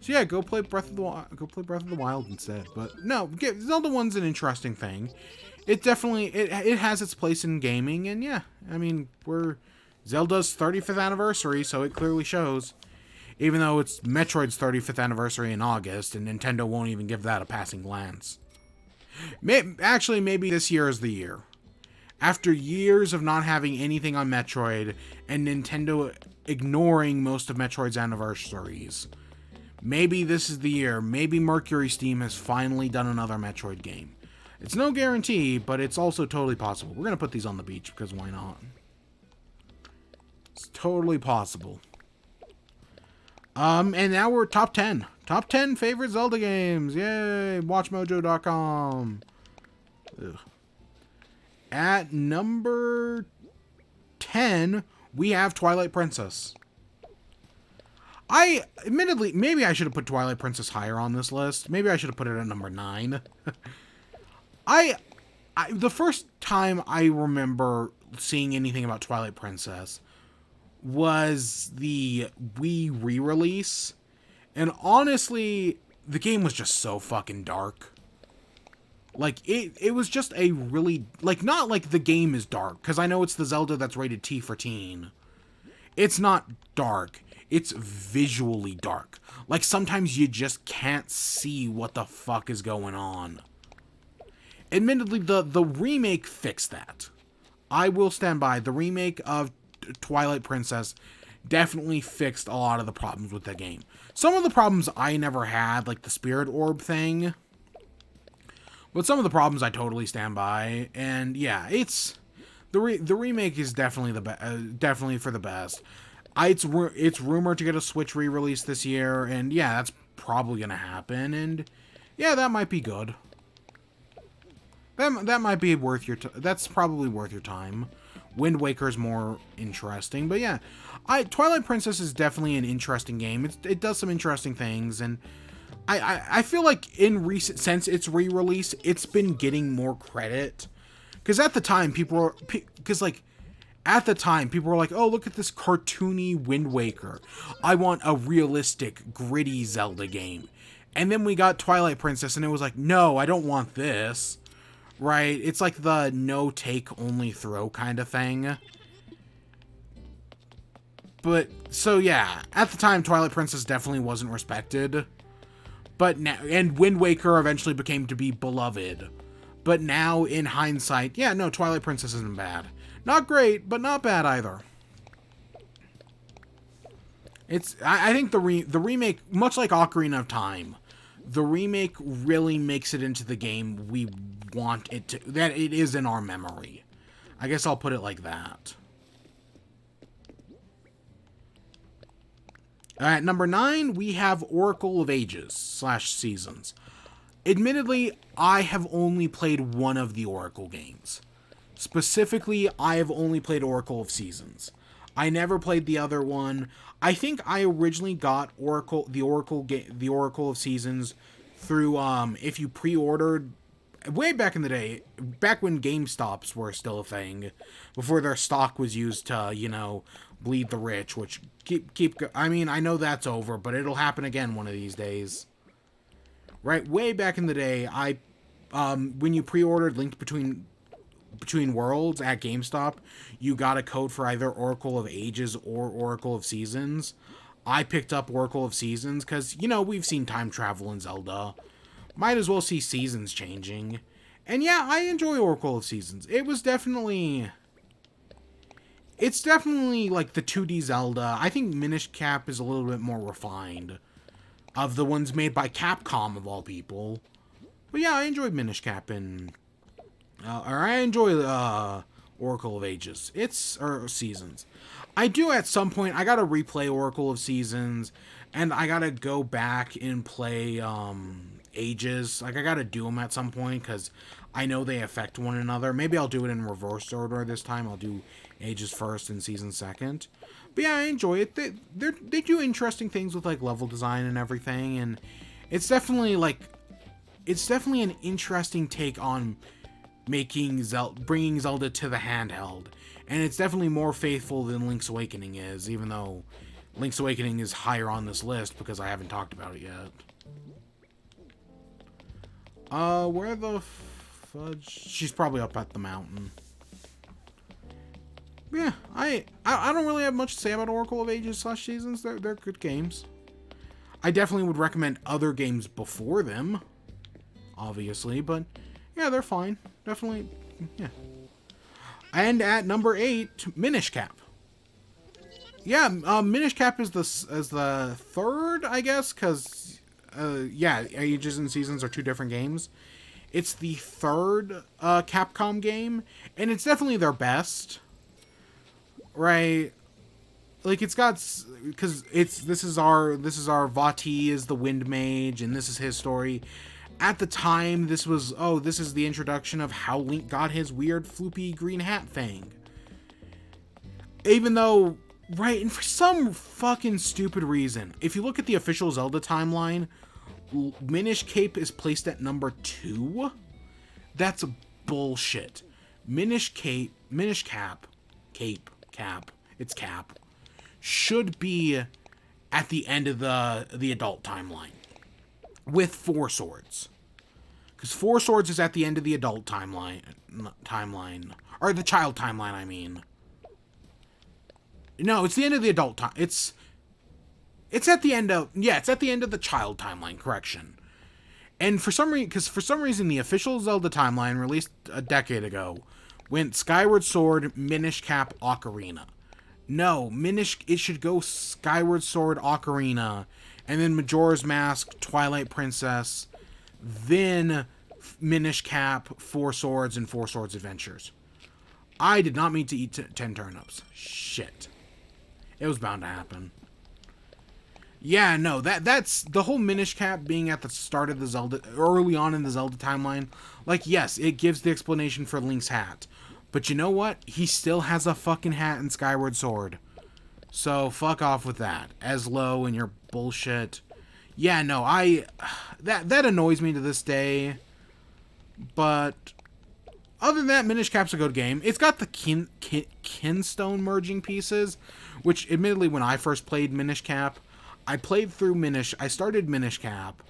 So yeah, go play Breath of the Wild instead. But no, Zelda 1's an interesting thing. It definitely... It has its place in gaming, and yeah, I mean, we're... Zelda's 35th anniversary, so it clearly shows. Even though it's Metroid's 35th anniversary in August, and Nintendo won't even give that a passing glance. Actually, maybe this year is the year. After years of not having anything on Metroid, and Nintendo ignoring most of Metroid's anniversaries, maybe this is the year. Maybe Mercury Steam has finally done another Metroid game. It's no guarantee, but it's also totally possible. We're going to put these on the beach because why not? It's totally possible. And now we're top 10. Top 10 favorite Zelda games. Yay! WatchMojo.com. Ugh. At number 10, we have Twilight Princess. Admittedly, maybe I should have put Twilight Princess higher on this list. Maybe I should have put it at number 9. The first time I remember seeing anything about Twilight Princess was the Wii re-release. And honestly, the game was just so fucking dark. Like, it was just a really... Like, not like the game is dark, because I know it's the Zelda that's rated T for teen. It's not dark. It's visually dark. Like, sometimes you just can't see what the fuck is going on. Admittedly, the remake fixed that. I will stand by. The remake of Twilight Princess definitely fixed a lot of the problems with the game. Some of the problems I never had, like the Spirit Orb thing. But some of the problems I totally stand by. And yeah, it's... The remake is definitely definitely for the best. It's rumored to get a Switch re-release this year, and yeah, that's probably gonna happen, and yeah, that might be good. That might be worth your that's probably worth your time. Wind Waker's more interesting, but yeah, Twilight Princess is definitely an interesting game. It does some interesting things, and I feel like since its re-release, it's been getting more credit. Because at the time, people were like, oh, look at this cartoony Wind Waker. I want a realistic, gritty Zelda game. And then we got Twilight Princess, and it was like, no, I don't want this. Right? It's like the no take, only throw kind of thing. But, so yeah, at the time, Twilight Princess definitely wasn't respected. But now, and Wind Waker eventually became to be beloved. But now, in hindsight, yeah, no, Twilight Princess isn't bad. Not great, but not bad either. I think the remake, much like Ocarina of Time, the remake really makes it into the game we want it to, that it is in our memory. I guess I'll put it like that. At number 9, we have Oracle of Ages / Seasons. Admittedly, I have only played one of the Oracle games. Specifically, I have only played Oracle of Seasons. I never played the other one. I think I originally got the Oracle of Seasons through if you pre-ordered way back in the day, back when GameStops were still a thing, before their stock was used to, you know, bleed the rich, which I mean, I know that's over, but it'll happen again one of these days. Right, way back in the day, when you pre-ordered Linked Between Worlds at GameStop, you got a code for either Oracle of Ages or Oracle of Seasons. I picked up Oracle of Seasons because, you know, we've seen time travel in Zelda. Might as well see seasons changing. And yeah, I enjoy Oracle of Seasons. It's definitely like the 2D Zelda. I think Minish Cap is a little bit more refined. Of the ones made by Capcom, of all people. But yeah, I enjoyed Minish Cap and... I enjoy Oracle of Ages. Or Seasons. I do at some point, I gotta replay Oracle of Seasons, and I gotta go back and play Ages. Like, I gotta do them at some point, because I know they affect one another. Maybe I'll do it in reverse order this time. I'll do Ages first and Seasons second. But yeah, I enjoy it. They do interesting things with, like, level design and everything, and it's definitely, an interesting take on bringing Zelda to the handheld. And it's definitely more faithful than Link's Awakening is, even though Link's Awakening is higher on this list because I haven't talked about it yet. Where the fudge? She's probably up at the mountain. Yeah, I don't really have much to say about Oracle of Ages / Seasons. They're good games. I definitely would recommend other games before them, obviously, but yeah, they're fine. Definitely, yeah. And at number 8, Minish Cap. Yeah, Minish Cap is the third, I guess, because yeah, Ages and Seasons are two different games. It's the third Capcom game, and it's definitely their best, right? Like, it's got, because this is our Vati is the Wind Mage, and this is his story. At the time, this is the introduction of how Link got his weird floopy green hat thing. Even though, right, and for some fucking stupid reason, if you look at the official Zelda timeline, Minish Cape is placed at number 2. That's bullshit. Minish Cap, it's Cap, should be at the end of the adult timeline with 4 Swords. Because 4 Swords is at the end of the adult timeline, or the child timeline, I mean. No, it's the end of the adult time. It's at the end of, it's at the end of the child timeline, correction. And for some reason, the official Zelda timeline, released a decade ago, went Skyward Sword, Minish Cap, Ocarina. No, it should go Skyward Sword, Ocarina, and then Majora's Mask, Twilight Princess, then Minish Cap, 4 Swords, and 4 Swords Adventures. I did not mean to eat 10 turnips. Shit. It was bound to happen. Yeah, no, that's the whole Minish Cap being at the start of the Zelda, early on in the Zelda timeline. Like, yes, it gives the explanation for Link's hat. But you know what? He still has a fucking hat in Skyward Sword. So, fuck off with that. Eslo and your bullshit. Yeah, no, that annoys me to this day. But other than that, Minish Cap's a good game. It's got the Kinstone merging pieces, which, admittedly, when I first played Minish Cap, I started Minish Cap,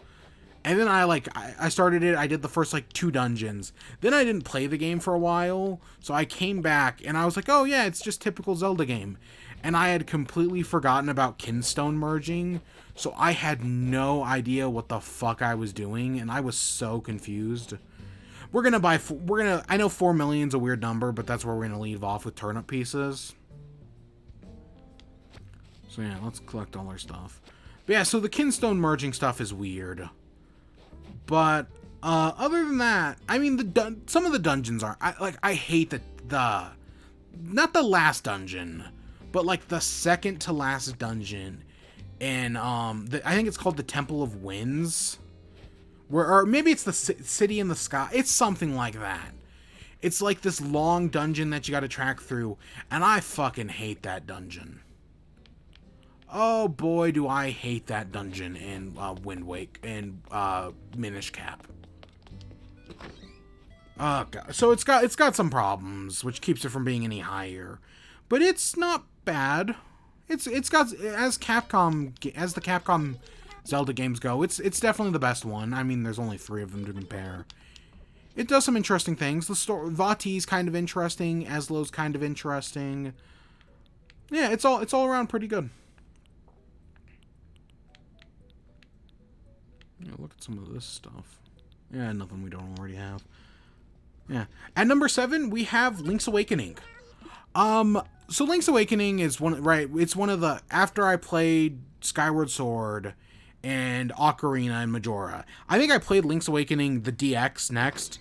and then I started it, I did the first, 2 dungeons. Then I didn't play the game for a while, so I came back, and I was like, oh yeah, it's just typical Zelda game. And I had completely forgotten about Kinstone merging, so I had no idea what the fuck I was doing, and I was so confused. I know 4 million's a weird number, but that's where we're gonna leave off with turnip pieces. So yeah, let's collect all our stuff. But yeah, so the Kinstone merging stuff is weird. But other than that, I mean, some of the dungeons are I hate not the last dungeon, but the second to last dungeon, and I think it's called the Temple of Winds, or maybe it's the City in the Sky. It's something like that. It's like this long dungeon that you got to track through, and I fucking hate that dungeon. Oh boy, do I hate that dungeon in Wind Wake and Minish Cap. Oh god. So it's got some problems, which keeps it from being any higher, but it's not bad. It's got, as the Capcom Zelda games go, it's definitely the best one. I mean, there's only 3 of them to compare. It does some interesting things. The story, Vati's kind of interesting. Eslo's kind of interesting. Yeah, it's all around pretty good. Yeah, look at some of this stuff. Yeah, nothing we don't already have. Yeah. At number 7, we have Link's Awakening. So Link's Awakening is it's one of the, after I played Skyward Sword and Ocarina and Majora, I think I played Link's Awakening, the DX, next.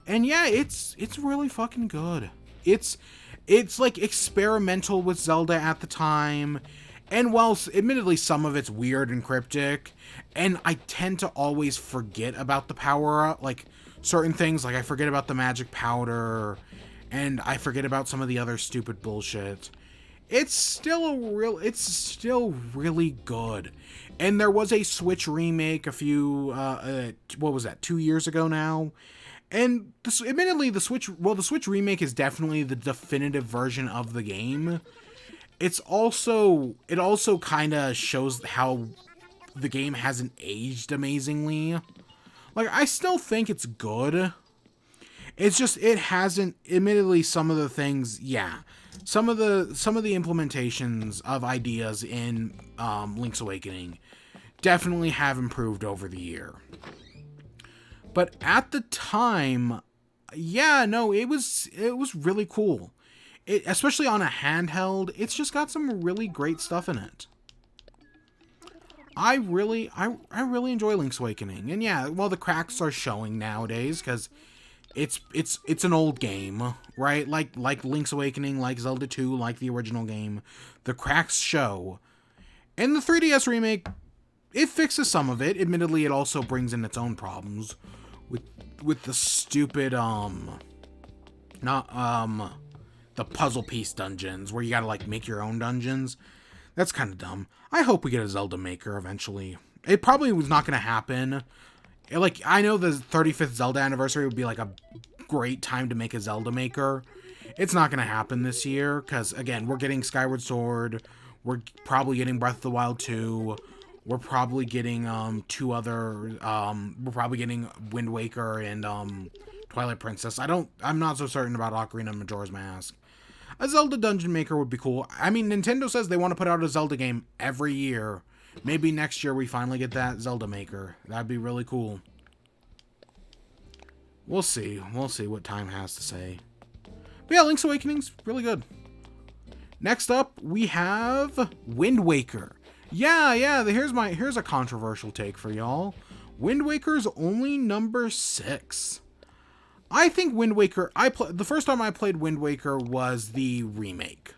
And yeah, it's really fucking good. It's experimental with Zelda at the time. And while, admittedly, some of it's weird and cryptic, and I tend to always forget about the power-up, certain things, I forget about the magic powder, and I forget about some of the other stupid bullshit. It's still really good. And there was a Switch remake a few, 2 years ago now, and admittedly, the Switch remake is definitely the definitive version of the game. It also kind of shows how the game hasn't aged amazingly. I still think it's good. It's just, it hasn't, admittedly, some of the things, some of the implementations of ideas in Link's Awakening definitely have improved over the year. But at the time, it was really cool. Especially on a handheld, it's just got some really great stuff in it. I really enjoy Link's Awakening. And yeah, well, the cracks are showing nowadays because it's an old game, right? Like Link's Awakening, like Zelda 2, like the original game. The cracks show. And the 3DS remake, it fixes some of it. Admittedly, it also brings in its own problems with the stupid the puzzle piece dungeons where you gotta like make your own dungeons. That's kind of dumb. I hope we get a Zelda Maker eventually. It probably was not gonna happen. Like, I know the 35th Zelda anniversary would be like a great time to make a Zelda Maker. It's not gonna happen this year because again, we're getting Skyward Sword. We're probably getting Breath of the Wild 2. We're probably getting two other we're probably getting Wind Waker and Twilight Princess. I'm not so certain about Ocarina of Majora's Mask. A Zelda Dungeon Maker would be cool. I mean, Nintendo says they want to put out a Zelda game every year. Maybe next year we finally get that Zelda Maker. That'd be really cool. We'll see. We'll see what time has to say. But yeah, Link's Awakening's really good. Next up, we have Wind Waker. Yeah, here's a controversial take for y'all. Wind Waker's only number 6. I think Wind Waker, the first time I played Wind Waker was the remake.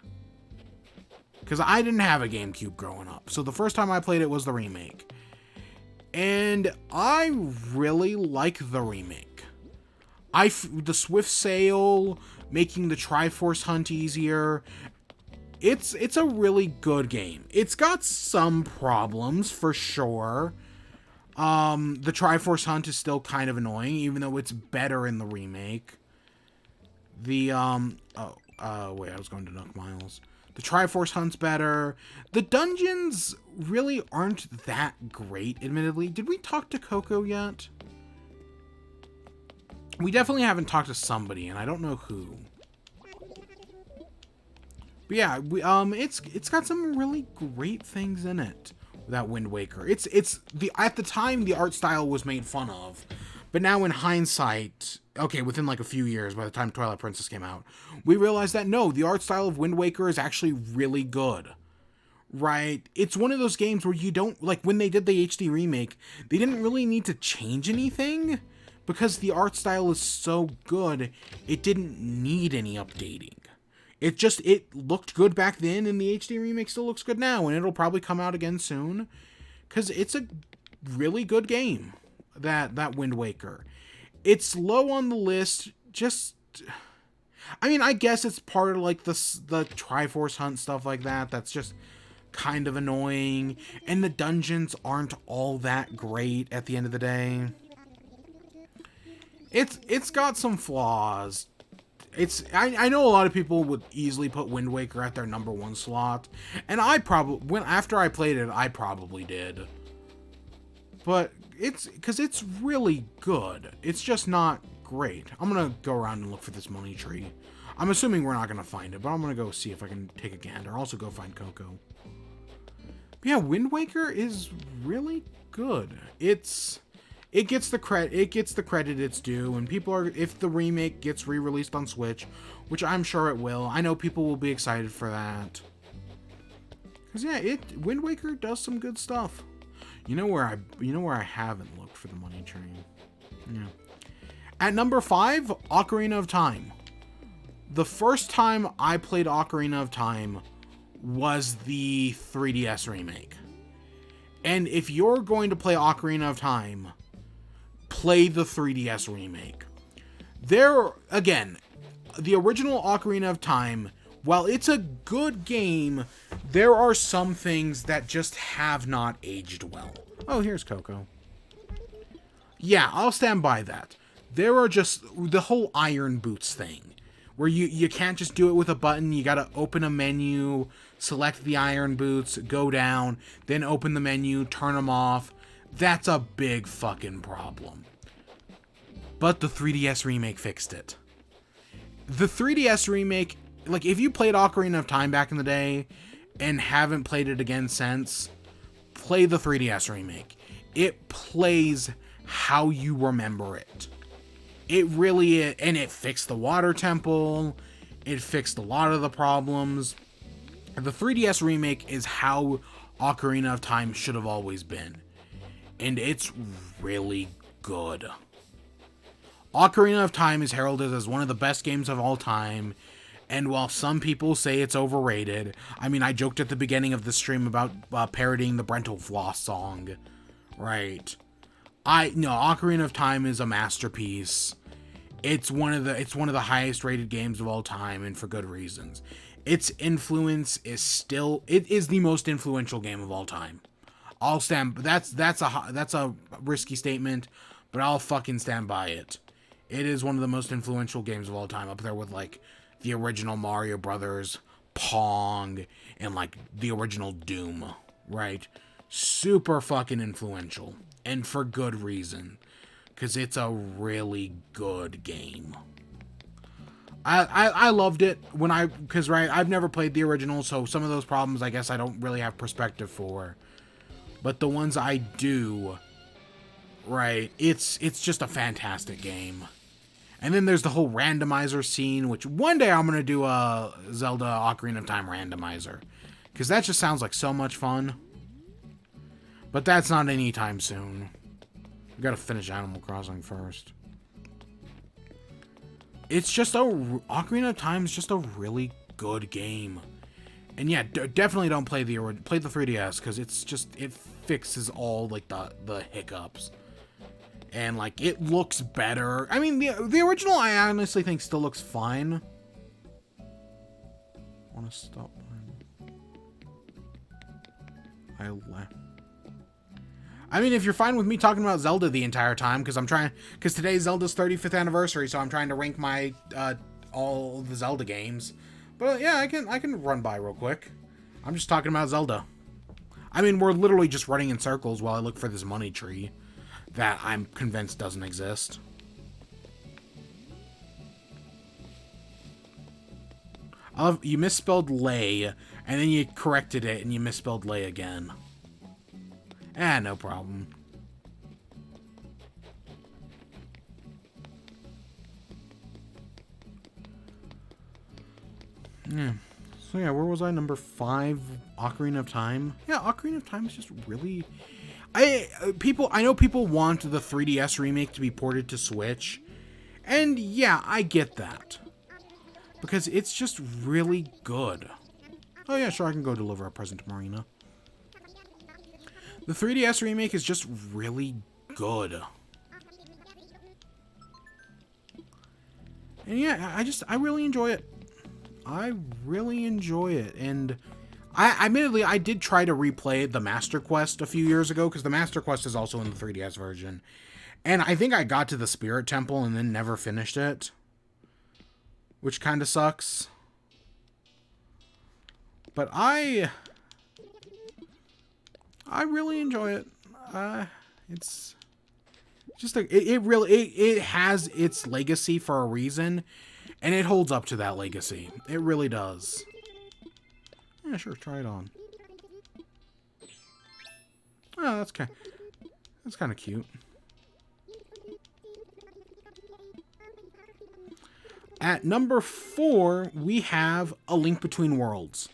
Because I didn't have a GameCube growing up. So the first time I played it was the remake. And I really like the remake. The Swift Sail, making the Triforce hunt easier. It's a really good game. It's got some problems for sure. The Triforce hunt is still kind of annoying, even though it's better in the remake. Wait, I was going to Nook Miles. The Triforce hunt's better. The dungeons really aren't that great, admittedly. Did we talk to Coco yet? We definitely haven't talked to somebody, and I don't know who. But yeah, it's got some really great things in it. That Wind Waker. At the time the art style was made fun of, but now in hindsight, okay, within like a few years, by the time Twilight Princess came out, we realized that no, the art style of Wind Waker is actually really good. Right? It's one of those games where you don't, like when they did the HD remake, they didn't really need to change anything because the art style is so good, it didn't need any updating. It looked good back then, and the HD remake still looks good now, and it'll probably come out again soon. Because it's a really good game, that Wind Waker. It's low on the list, I mean, I guess it's part of, like, the Triforce hunt, stuff like that. That's just kind of annoying. And the dungeons aren't all that great at the end of the day. It's got some flaws. I know a lot of people would easily put Wind Waker at their number 1 slot, and after I played it, I probably did. But because it's really good. It's just not great. I'm gonna go around and look for this money tree. I'm assuming we're not gonna find it, but I'm gonna go see if I can take a gander. Also go find Coco. But yeah, Wind Waker is really good. It gets the credit it's due, and if the remake gets re-released on Switch, which I'm sure it will, I know people will be excited for that. Cause yeah, Wind Waker does some good stuff. You know where I haven't looked for the money tree. Yeah. At number 5, Ocarina of Time. The first time I played Ocarina of Time was the 3DS remake. And if you're going to play Ocarina of Time, play the 3DS remake. Again, the original Ocarina of Time, while it's a good game, there are some things that just have not aged well. Oh, here's Coco. Yeah, I'll stand by that. There are just the whole Iron Boots thing, where you can't just do it with a button. You gotta open a menu, select the Iron Boots, go down, then open the menu, turn them off. That's a big fucking problem. But the 3DS remake fixed it. The 3DS remake, like, if you played Ocarina of Time back in the day and haven't played it again since, play the 3DS remake. It plays how you remember it. It really is, and it fixed the water temple. It fixed a lot of the problems. The 3DS remake is how Ocarina of Time should have always been. And it's really good. Ocarina of Time is heralded as one of the best games of all time, and while some people say it's overrated, I mean, I joked at the beginning of the stream about parodying the Brental Floss song, right? No, Ocarina of Time is a masterpiece. It's one of the highest rated games of all time, and for good reasons. Its influence is it is the most influential game of all time. I'll stand. That's a risky statement, but I'll fucking stand by it. It is one of the most influential games of all time, up there with like the original Mario Brothers, Pong, and like the original Doom, right? Super fucking influential, and for good reason, because it's a really good game. I loved it because I've never played the original, so some of those problems I guess I don't really have perspective for, but the ones I do, right, it's just a fantastic game. And then there's the whole randomizer scene, which one day I'm going to do a Zelda Ocarina of Time randomizer. Because that just sounds like so much fun. But that's not anytime soon. We got to finish Animal Crossing first. Ocarina of Time is just a really good game. And yeah, definitely don't play the 3DS, because it fixes all like the hiccups. And, like, it looks better. I mean, the original, I honestly think, still looks fine. I want to stop. I mean, if you're fine with me talking about Zelda the entire time, because today's Zelda's 35th anniversary, so I'm trying to rank my, all the Zelda games. But, yeah, I can run by real quick. I'm just talking about Zelda. I mean, we're literally just running in circles while I look for this money tree that I'm convinced doesn't exist. You misspelled lay, and then you corrected it, and you misspelled lay again. No problem. Yeah. So yeah, where was I? Number 5, Ocarina of Time. Yeah, Ocarina of Time is just really... I know people want the 3DS remake to be ported to Switch, and yeah, I get that, because it's just really good. Oh yeah, sure, I can go deliver a present to Marina. The 3DS remake is just really good. And yeah, I really enjoy it. I really enjoy it, and admittedly, I did try to replay the Master Quest a few years ago, because the Master Quest is also in the 3DS version. And I think I got to the Spirit Temple and then never finished it, which kind of sucks. But I really enjoy it. It's just it has its legacy for a reason, and it holds up to that legacy. It really does. Yeah, sure, try it on. Oh, that's kind of cute. At number 4, we have A Link Between Worlds.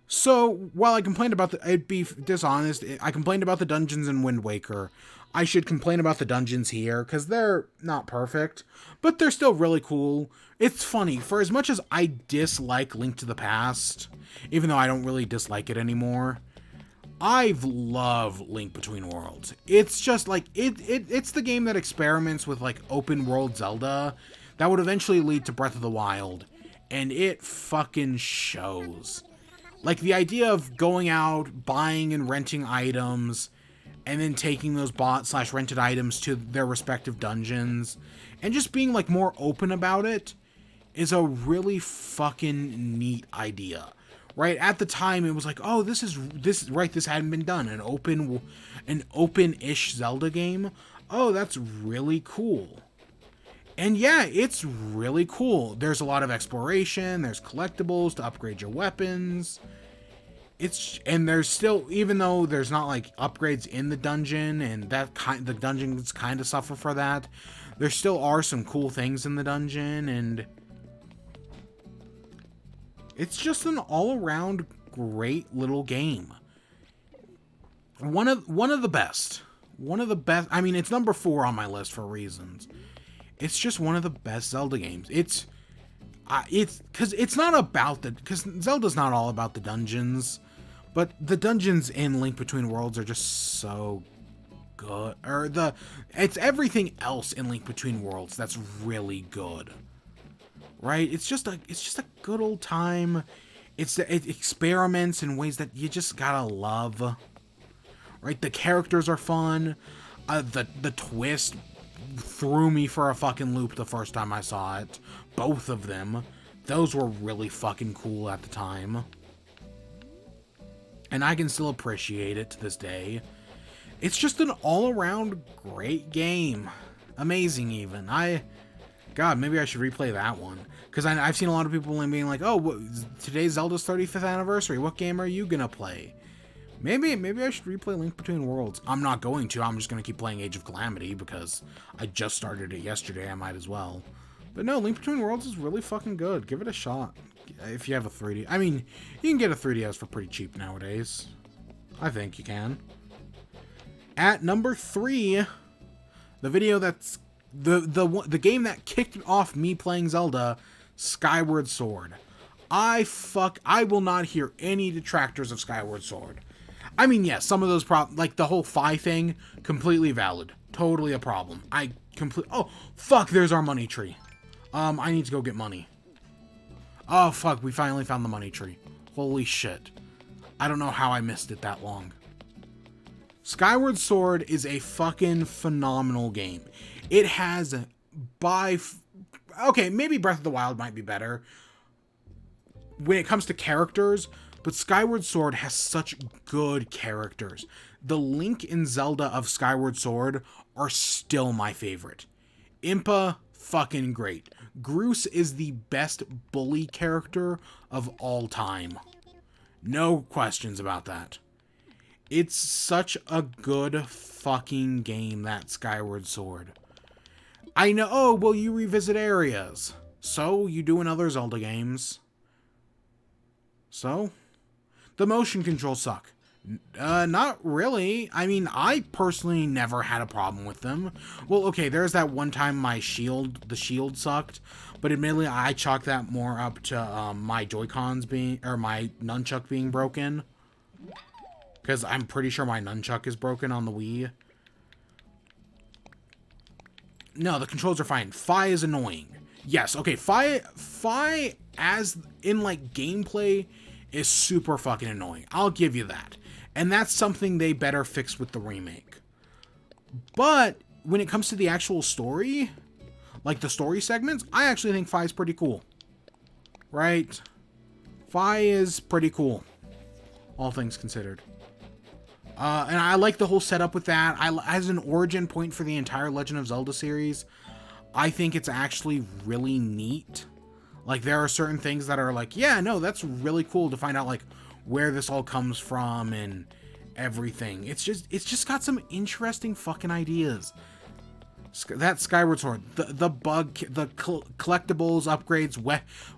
So, while I complained about I'd be dishonest, I complained about the dungeons in Wind Waker. I should complain about the dungeons here, because they're not perfect, but they're still really cool. It's funny, for as much as I dislike Link to the Past, even though I don't really dislike it anymore, I love Link Between Worlds. It's just like, it's the game that experiments with like open world Zelda that would eventually lead to Breath of the Wild, and it fucking shows. Like, the idea of going out, buying and renting items, and then taking those bought/rented items to their respective dungeons, and just being, like, more open about it, is a really fucking neat idea. Right? At the time, it was like, oh, this hadn't been done. An open-ish Zelda game? Oh, that's really cool. And yeah, it's really cool. There's a lot of exploration, there's collectibles to upgrade your weapons. And there's still, even though there's not like upgrades in the dungeon, and the dungeons kind of suffer for that, there still are some cool things in the dungeon, and it's just an all-around great little game. One of the best. One of the best. I mean, it's number 4 on my list for reasons. It's just one of the best Zelda games. It's because it's not about because Zelda's not all about the dungeons, but the dungeons in Link Between Worlds are just so good. It's everything else in Link Between Worlds that's really good. Right? It's just a good old time. It experiments in ways that you just gotta love. Right? The characters are fun. The twist threw me for a fucking loop the first time I saw it. Both of them. Those were really fucking cool at the time. And I can still appreciate it to this day. It's just an all-around great game. Amazing, even. God, maybe I should replay that one. Because I've seen a lot of people being like, oh, today's Zelda's 35th anniversary. What game are you going to play? Maybe I should replay Link Between Worlds. I'm not going to. I'm just going to keep playing Age of Calamity because I just started it yesterday. I might as well. But no, Link Between Worlds is really fucking good. Give it a shot. If you have a 3D. I mean, you can get a 3DS for pretty cheap nowadays. I think you can. At number 3, the video that's the game that kicked off me playing Zelda, Skyward Sword. I will not hear any detractors of Skyward Sword. I mean, yes, some of those like the whole Fi thing, completely valid. Totally a problem. Oh, fuck, there's our money tree. I need to go get money. Oh, fuck, we finally found the money tree. Holy shit. I don't know how I missed it that long. Skyward Sword is a fucking phenomenal game. It has okay, maybe Breath of the Wild might be better when it comes to characters, but Skyward Sword has such good characters. The Link and Zelda of Skyward Sword are still my favorite. Impa, fucking great. Groose is the best bully character of all time. No questions about that. It's such a good fucking game, that Skyward Sword. I know, oh, well, you revisit areas. So, you do in other Zelda games. So, the motion controls suck. Not really. I mean, I personally never had a problem with them. Well, okay, there's that one time the shield sucked, but admittedly, I chalk that more up to my Joy-Cons my nunchuck being broken. Because I'm pretty sure my nunchuck is broken on the Wii. No, the controls are fine. Fi is annoying. Yes, okay, Fi as in, like, gameplay is super fucking annoying. I'll give you that. And that's something they better fix with the remake. But when it comes to the actual story, like the story segments, I actually think Fi is pretty cool. Right? Fi is pretty cool. All things considered. And I like the whole setup with that. As an origin point for the entire Legend of Zelda series, I think it's actually really neat. Like, there are certain things that are like, yeah, no, that's really cool to find out, like, where this all comes from and everything. It's just got some interesting fucking ideas. That Skyward Sword, the collectibles, upgrades,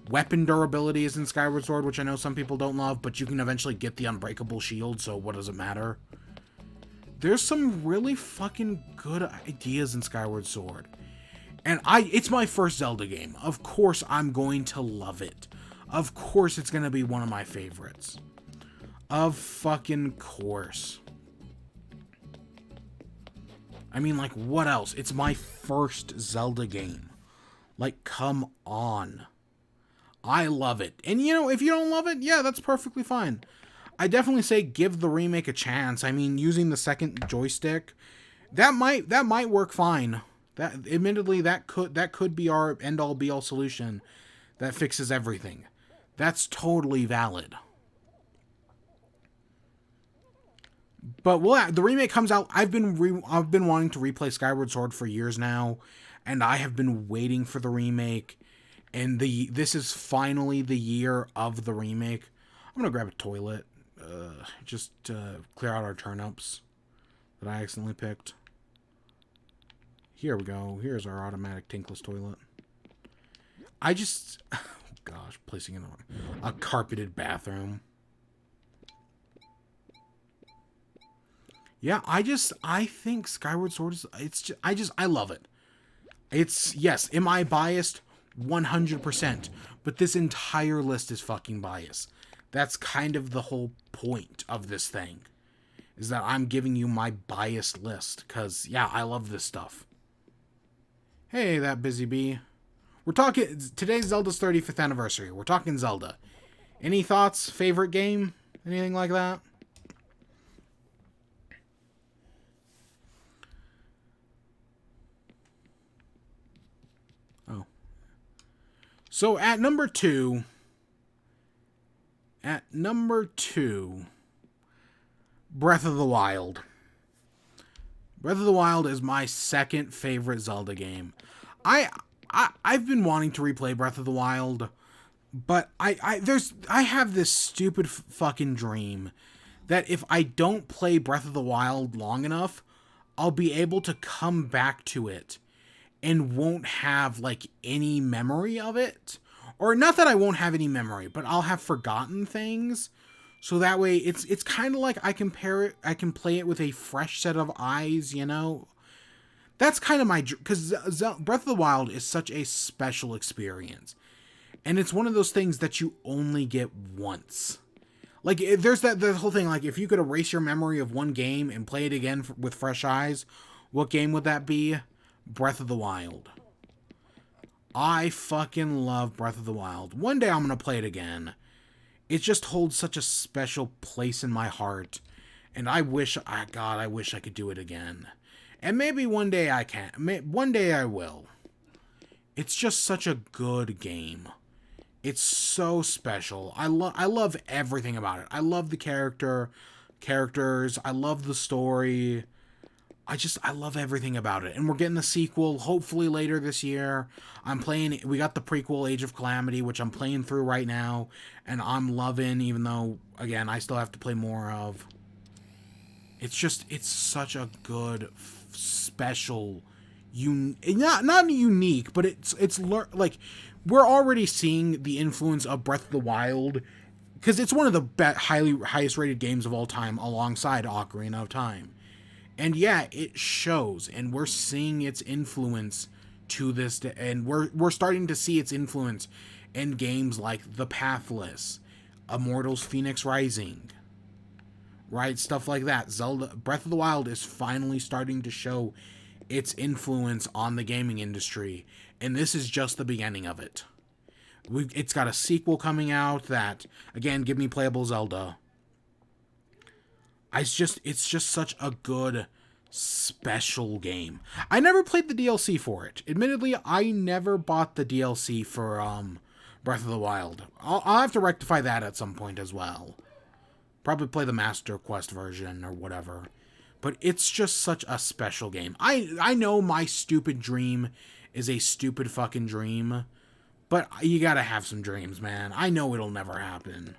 weapon durability is in Skyward Sword, which I know some people don't love, but you can eventually get the unbreakable shield, so what does it matter? There's some really fucking good ideas in Skyward Sword. And it's my first Zelda game. Of course I'm going to love it. Of course it's going to be one of my favorites. Of fucking course. I mean, like, what else? It's my first Zelda game. Like, come on. I love it. And, you know, if you don't love it, yeah, that's perfectly fine. I definitely say give the remake a chance. I mean, using the second joystick, that might work fine. That, admittedly, that could be our end-all be-all solution that fixes everything. That's totally valid. But the remake comes out. I've been wanting to replay Skyward Sword for years now, and I have been waiting for the remake. And this is finally the year of the remake. I'm gonna grab a toilet, just to clear out our turnips that I accidentally picked. Here we go. Here's our automatic tankless toilet. Oh gosh, placing it on a carpeted bathroom. Yeah, I think Skyward Sword is, I love it. It's, yes, am I biased? 100%. But this entire list is fucking biased. That's kind of the whole point of this thing. Is that I'm giving you my biased list. Because, yeah, I love this stuff. Hey, that busy bee. We're talking, today's Zelda's 35th anniversary. We're talking Zelda. Any thoughts? Favorite game? Anything like that? Oh. So at number two, Breath of the Wild. Breath of the Wild is my second favorite Zelda game. I, I've been wanting to replay Breath of the Wild, but I have this stupid fucking dream that if I don't play Breath of the Wild long enough, I'll be able to come back to it and won't have like any memory of it. Or not that I won't have any memory, but I'll have forgotten things. So that way it's kind of like I can play it with a fresh set of eyes, you know? That's kind of my, cuz Breath of the Wild is such a special experience. And it's one of those things that you only get once. Like, there's the whole thing, like, if you could erase your memory of one game and play it again with fresh eyes, what game would that be? Breath of the Wild. I fucking love Breath of the Wild. One day I'm going to play it again. It just holds such a special place in my heart. And I wish I could do it again. And maybe one day I can. One day I will. It's just such a good game. It's so special. I love everything about it. I love the characters. I love the story. I love everything about it. And we're getting the sequel hopefully later this year. We got the prequel Age of Calamity, which I'm playing through right now, and I'm loving, even though, again, I still have to play more of. It's such a good, special, not unique, but like, we're already seeing the influence of Breath of the Wild, because it's one of the highest rated games of all time, alongside Ocarina of Time. And yeah, it shows, and we're seeing its influence to this day, and we're starting to see its influence in games like The Pathless, Immortals Phoenix Rising, right? Stuff like that. Breath of the Wild is finally starting to show its influence on the gaming industry, and this is just the beginning of it. It's got a sequel coming out that, again, give me playable Zelda. It's just such a good, special game. I never played the DLC for it. Admittedly, I never bought the DLC for Breath of the Wild. I'll have to rectify that at some point as well. Probably play the Master Quest version or whatever. But it's just such a special game. I know my stupid dream is a stupid fucking dream, but you gotta have some dreams, man. I know it'll never happen.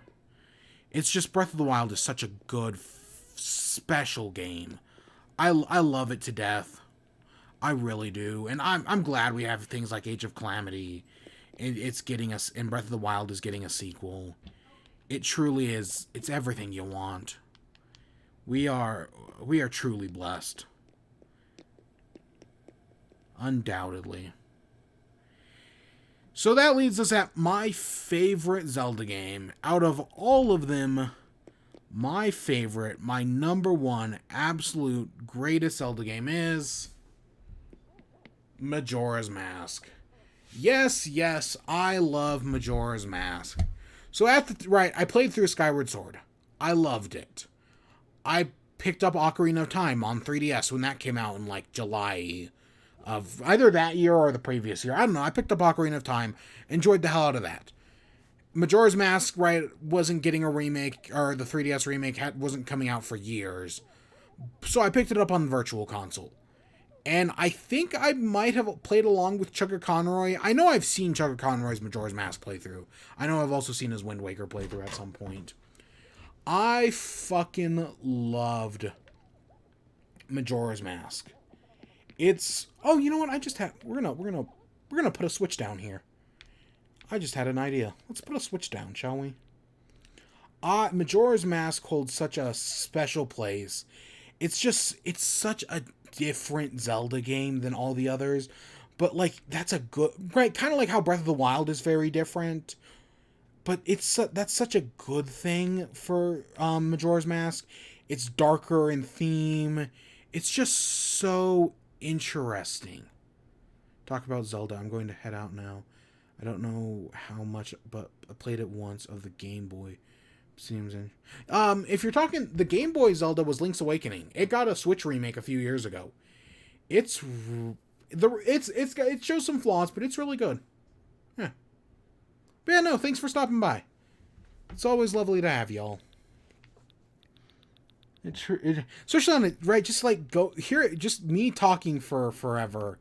It's just Breath of the Wild is such a good, special game. I love it to death. I really do. And I'm glad we have things like Age of Calamity. It's getting us, and Breath of the Wild is getting a sequel. It truly is. It's everything you want. We are truly blessed. Undoubtedly. So that leads us at my favorite Zelda game. Out of all of them, my favorite, my number one absolute greatest Zelda game is Majora's Mask. Yes, I love Majora's Mask. So I played through Skyward Sword. I loved it. I picked up Ocarina of Time on 3DS when that came out in like July of either that year or the previous year. I don't know. I picked up Ocarina of Time, enjoyed the hell out of that. Majora's Mask, wasn't getting a remake, or the 3DS remake wasn't coming out for years. So I picked it up on the Virtual Console. And I think I might have played along with Chugga Conroy. I know I've seen Chugga Conroy's Majora's Mask playthrough. I know I've also seen his Wind Waker playthrough at some point. I fucking loved Majora's Mask. Oh, you know what? We're gonna put a switch down here. I just had an idea. Let's put a switch down, shall we? Majora's Mask holds such a special place. it's such a different Zelda game than all the others. But, like, that's a good... Right, kind of like how Breath of the Wild is very different. But that's such a good thing for Majora's Mask. It's darker in theme. It's just so interesting. Talk about Zelda. I'm going to head out now. I don't know how much, but I played it once of the Game Boy. Seems in. If you're talking, the Game Boy Zelda was Link's Awakening. It got a Switch remake a few years ago. It shows some flaws, but it's really good. Yeah. But yeah, no, thanks for stopping by. It's always lovely to have y'all. Especially on it, right? Just like go hear it, just me talking for forever,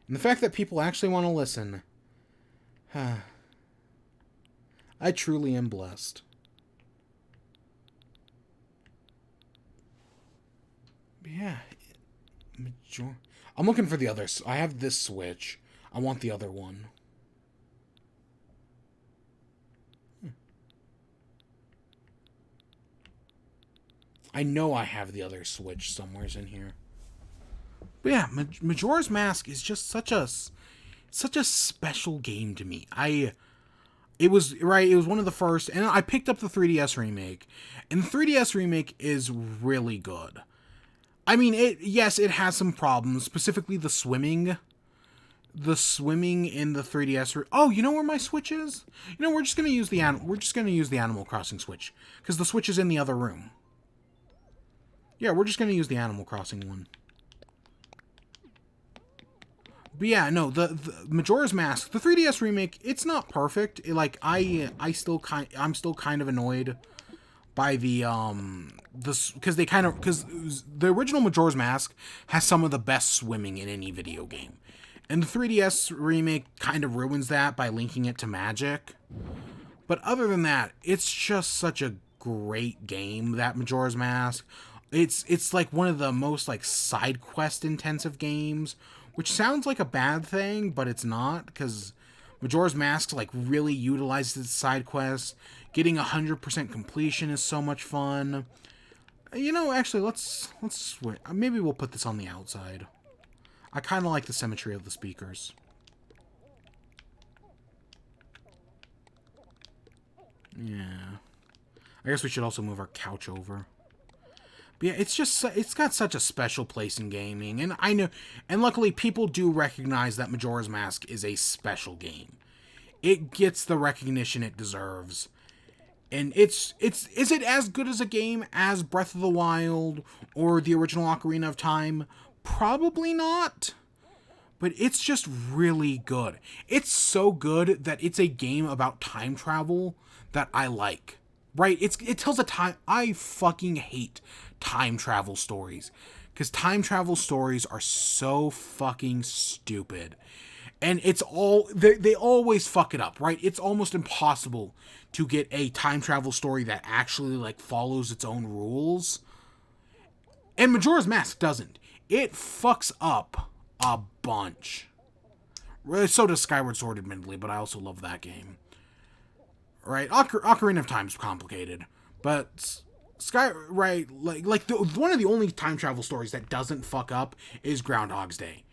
and the fact that people actually want to listen. I truly am blessed. But yeah, I'm looking for the others. I have this Switch. I want the other one. I know I have the other Switch somewheres in here. But yeah, Majora's Mask is just such a special game to me. It was one of the first, and I picked up the 3DS remake, and the 3DS remake is really good. I mean, it has some problems, specifically the swimming. The swimming in the 3DS. Oh, you know where my Switch is? You know, we're just gonna use the Animal Crossing Switch because the Switch is in the other room. Yeah, we're just gonna use the Animal Crossing one. But yeah, no, the Majora's Mask, the 3DS remake, it's not perfect. I'm still kind of annoyed by because the original Majora's Mask has some of the best swimming in any video game. And the 3DS remake kind of ruins that by linking it to magic. But other than that, it's just such a great game, that Majora's Mask. It's like one of the most like side quest intensive games, which sounds like a bad thing, but it's not, because Majora's Mask like really utilizes its side quests. Getting 100% completion is so much fun. You know, actually, let's switch. Maybe we'll put this on the outside. I kind of like the symmetry of the speakers. Yeah. I guess we should also move our couch over. But yeah, it's got such a special place in gaming, and I know, and luckily people do recognize that Majora's Mask is a special game. It gets the recognition it deserves. And is it as good as a game as Breath of the Wild or the original Ocarina of Time? Probably not. But it's just really good. It's so good that it's a game about time travel that I like. Right? It tells a time... I fucking hate time travel stories. Because time travel stories are so fucking stupid. And it's all... They always fuck it up, right? It's almost impossible to get a time travel story that actually, like, follows its own rules. And Majora's Mask doesn't. It fucks up a bunch. So does Skyward Sword, admittedly, but I also love that game. Right? Ocarina of Time is complicated. But... one of the only time travel stories that doesn't fuck up is Groundhog's Day.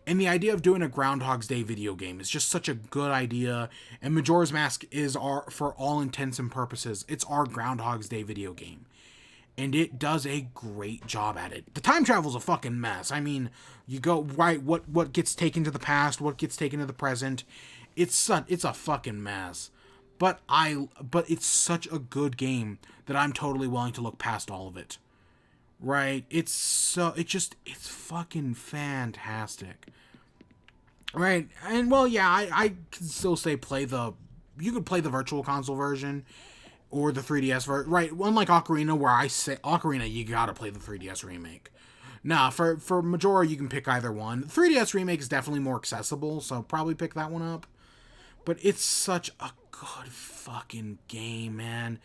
And the idea of doing a Groundhog's Day video game is just such a good idea. And Majora's Mask is for all intents and purposes, it's our Groundhog's Day video game. And it does a great job at it. The time travel's a fucking mess. I mean, you go, right, what gets taken to the past, what gets taken to the present. It's a fucking mess. But it's such a good game that I'm totally willing to look past all of it. Right? It's fucking fantastic. Right? And well, yeah, I can still say you could play the Virtual Console version or the 3DS version. Right? Unlike Ocarina, where I say Ocarina, you gotta play the 3DS remake. Nah, for Majora, you can pick either one. The 3DS remake is definitely more accessible, so probably pick that one up. But it's such a good fucking game, man.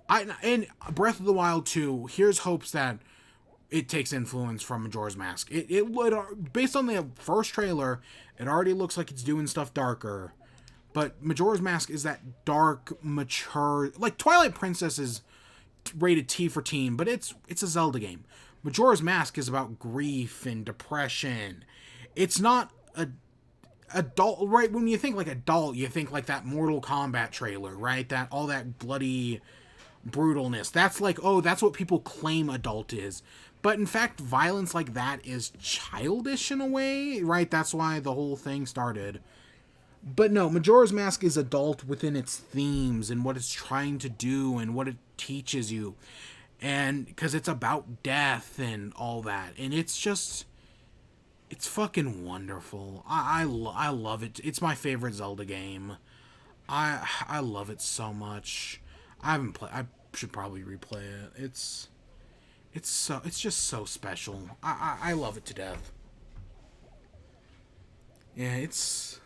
And Breath of the Wild 2, here's hopes that it takes influence from Majora's Mask. It based on the first trailer, it already looks like it's doing stuff darker. But Majora's Mask is that dark, mature... Like, Twilight Princess is rated T for teen, but it's a Zelda game. Majora's Mask is about grief and depression. It's not a adult, right? When you think like adult, you think like that Mortal Kombat trailer, right? That all that bloody brutalness. That's like, oh, that's what people claim adult is. But in fact, violence like that is childish in a way, right? That's why the whole thing started. But no, Majora's Mask is adult within its themes and what it's trying to do and what it teaches you. And because it's about death and all that. And it's just, it's fucking wonderful. I love it. It's my favorite Zelda game. I love it so much. I haven't played. I should probably replay it. It's just so special. I love it to death. Yeah, it's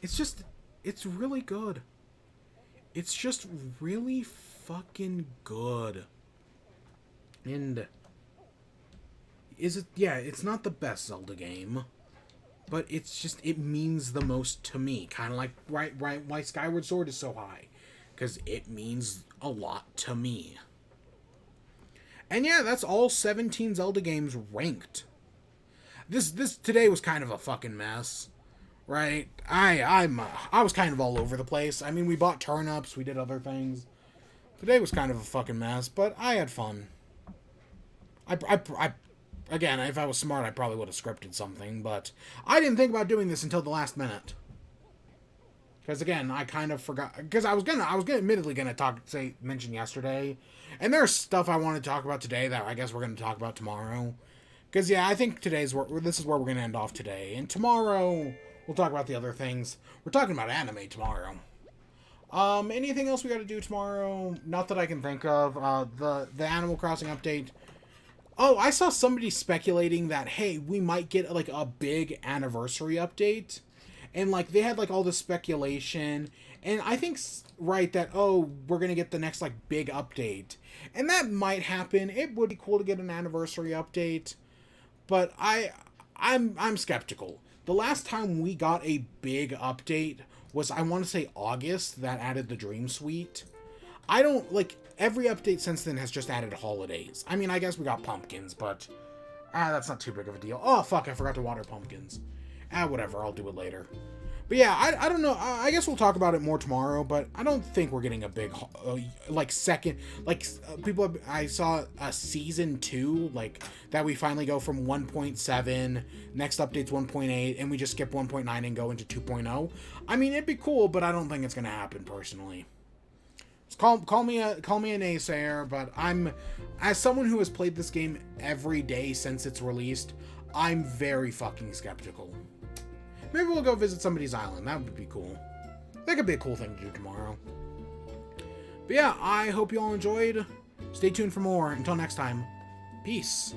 just, it's really good. It's just really fucking good. And is it? Yeah, it's not the best Zelda game, but it's just, it means the most to me. Kind of like right why Skyward Sword is so high, because it means a lot to me. And yeah, that's all 17 Zelda games ranked. This today was kind of a fucking mess, right? I was kind of all over the place. I mean, we bought turnips, we did other things. Today was kind of a fucking mess, but I had fun. I again, if I was smart, I probably would have scripted something, but I didn't think about doing this until the last minute. Because again, I kind of forgot. Because I was admittedly gonna mention yesterday, and there's stuff I want to talk about today that I guess we're gonna talk about tomorrow. Because yeah, I think this is where we're gonna end off today, and tomorrow we'll talk about the other things. We're talking about anime tomorrow. Anything else we got to do tomorrow? Not that I can think of. The Animal Crossing update. Oh, I saw somebody speculating that, hey, we might get like a big anniversary update. And like they had like all this speculation, and I think right that, oh, we're going to get the next like big update. And that might happen. It would be cool to get an anniversary update, but I'm skeptical. The last time we got a big update was, I want to say, August, that added the Dream Suite. I don't, like, every update since then has just added holidays. I mean, I guess we got pumpkins, but that's not too big of a deal. Oh, fuck, I forgot to water pumpkins. Whatever, I'll do it later. But yeah, I don't know. I guess we'll talk about it more tomorrow, but I don't think we're getting a big, people, I saw a season 2, like, that we finally go from 1.7, next update's 1.8, and we just skip 1.9 and go into 2.0. I mean, it'd be cool, but I don't think it's gonna happen, personally. Just call me a naysayer, but as someone who has played this game every day since it's released, I'm very fucking skeptical. Maybe we'll go visit somebody's island. That would be cool. That could be a cool thing to do tomorrow. But yeah, I hope you all enjoyed. Stay tuned for more. Until next time, peace.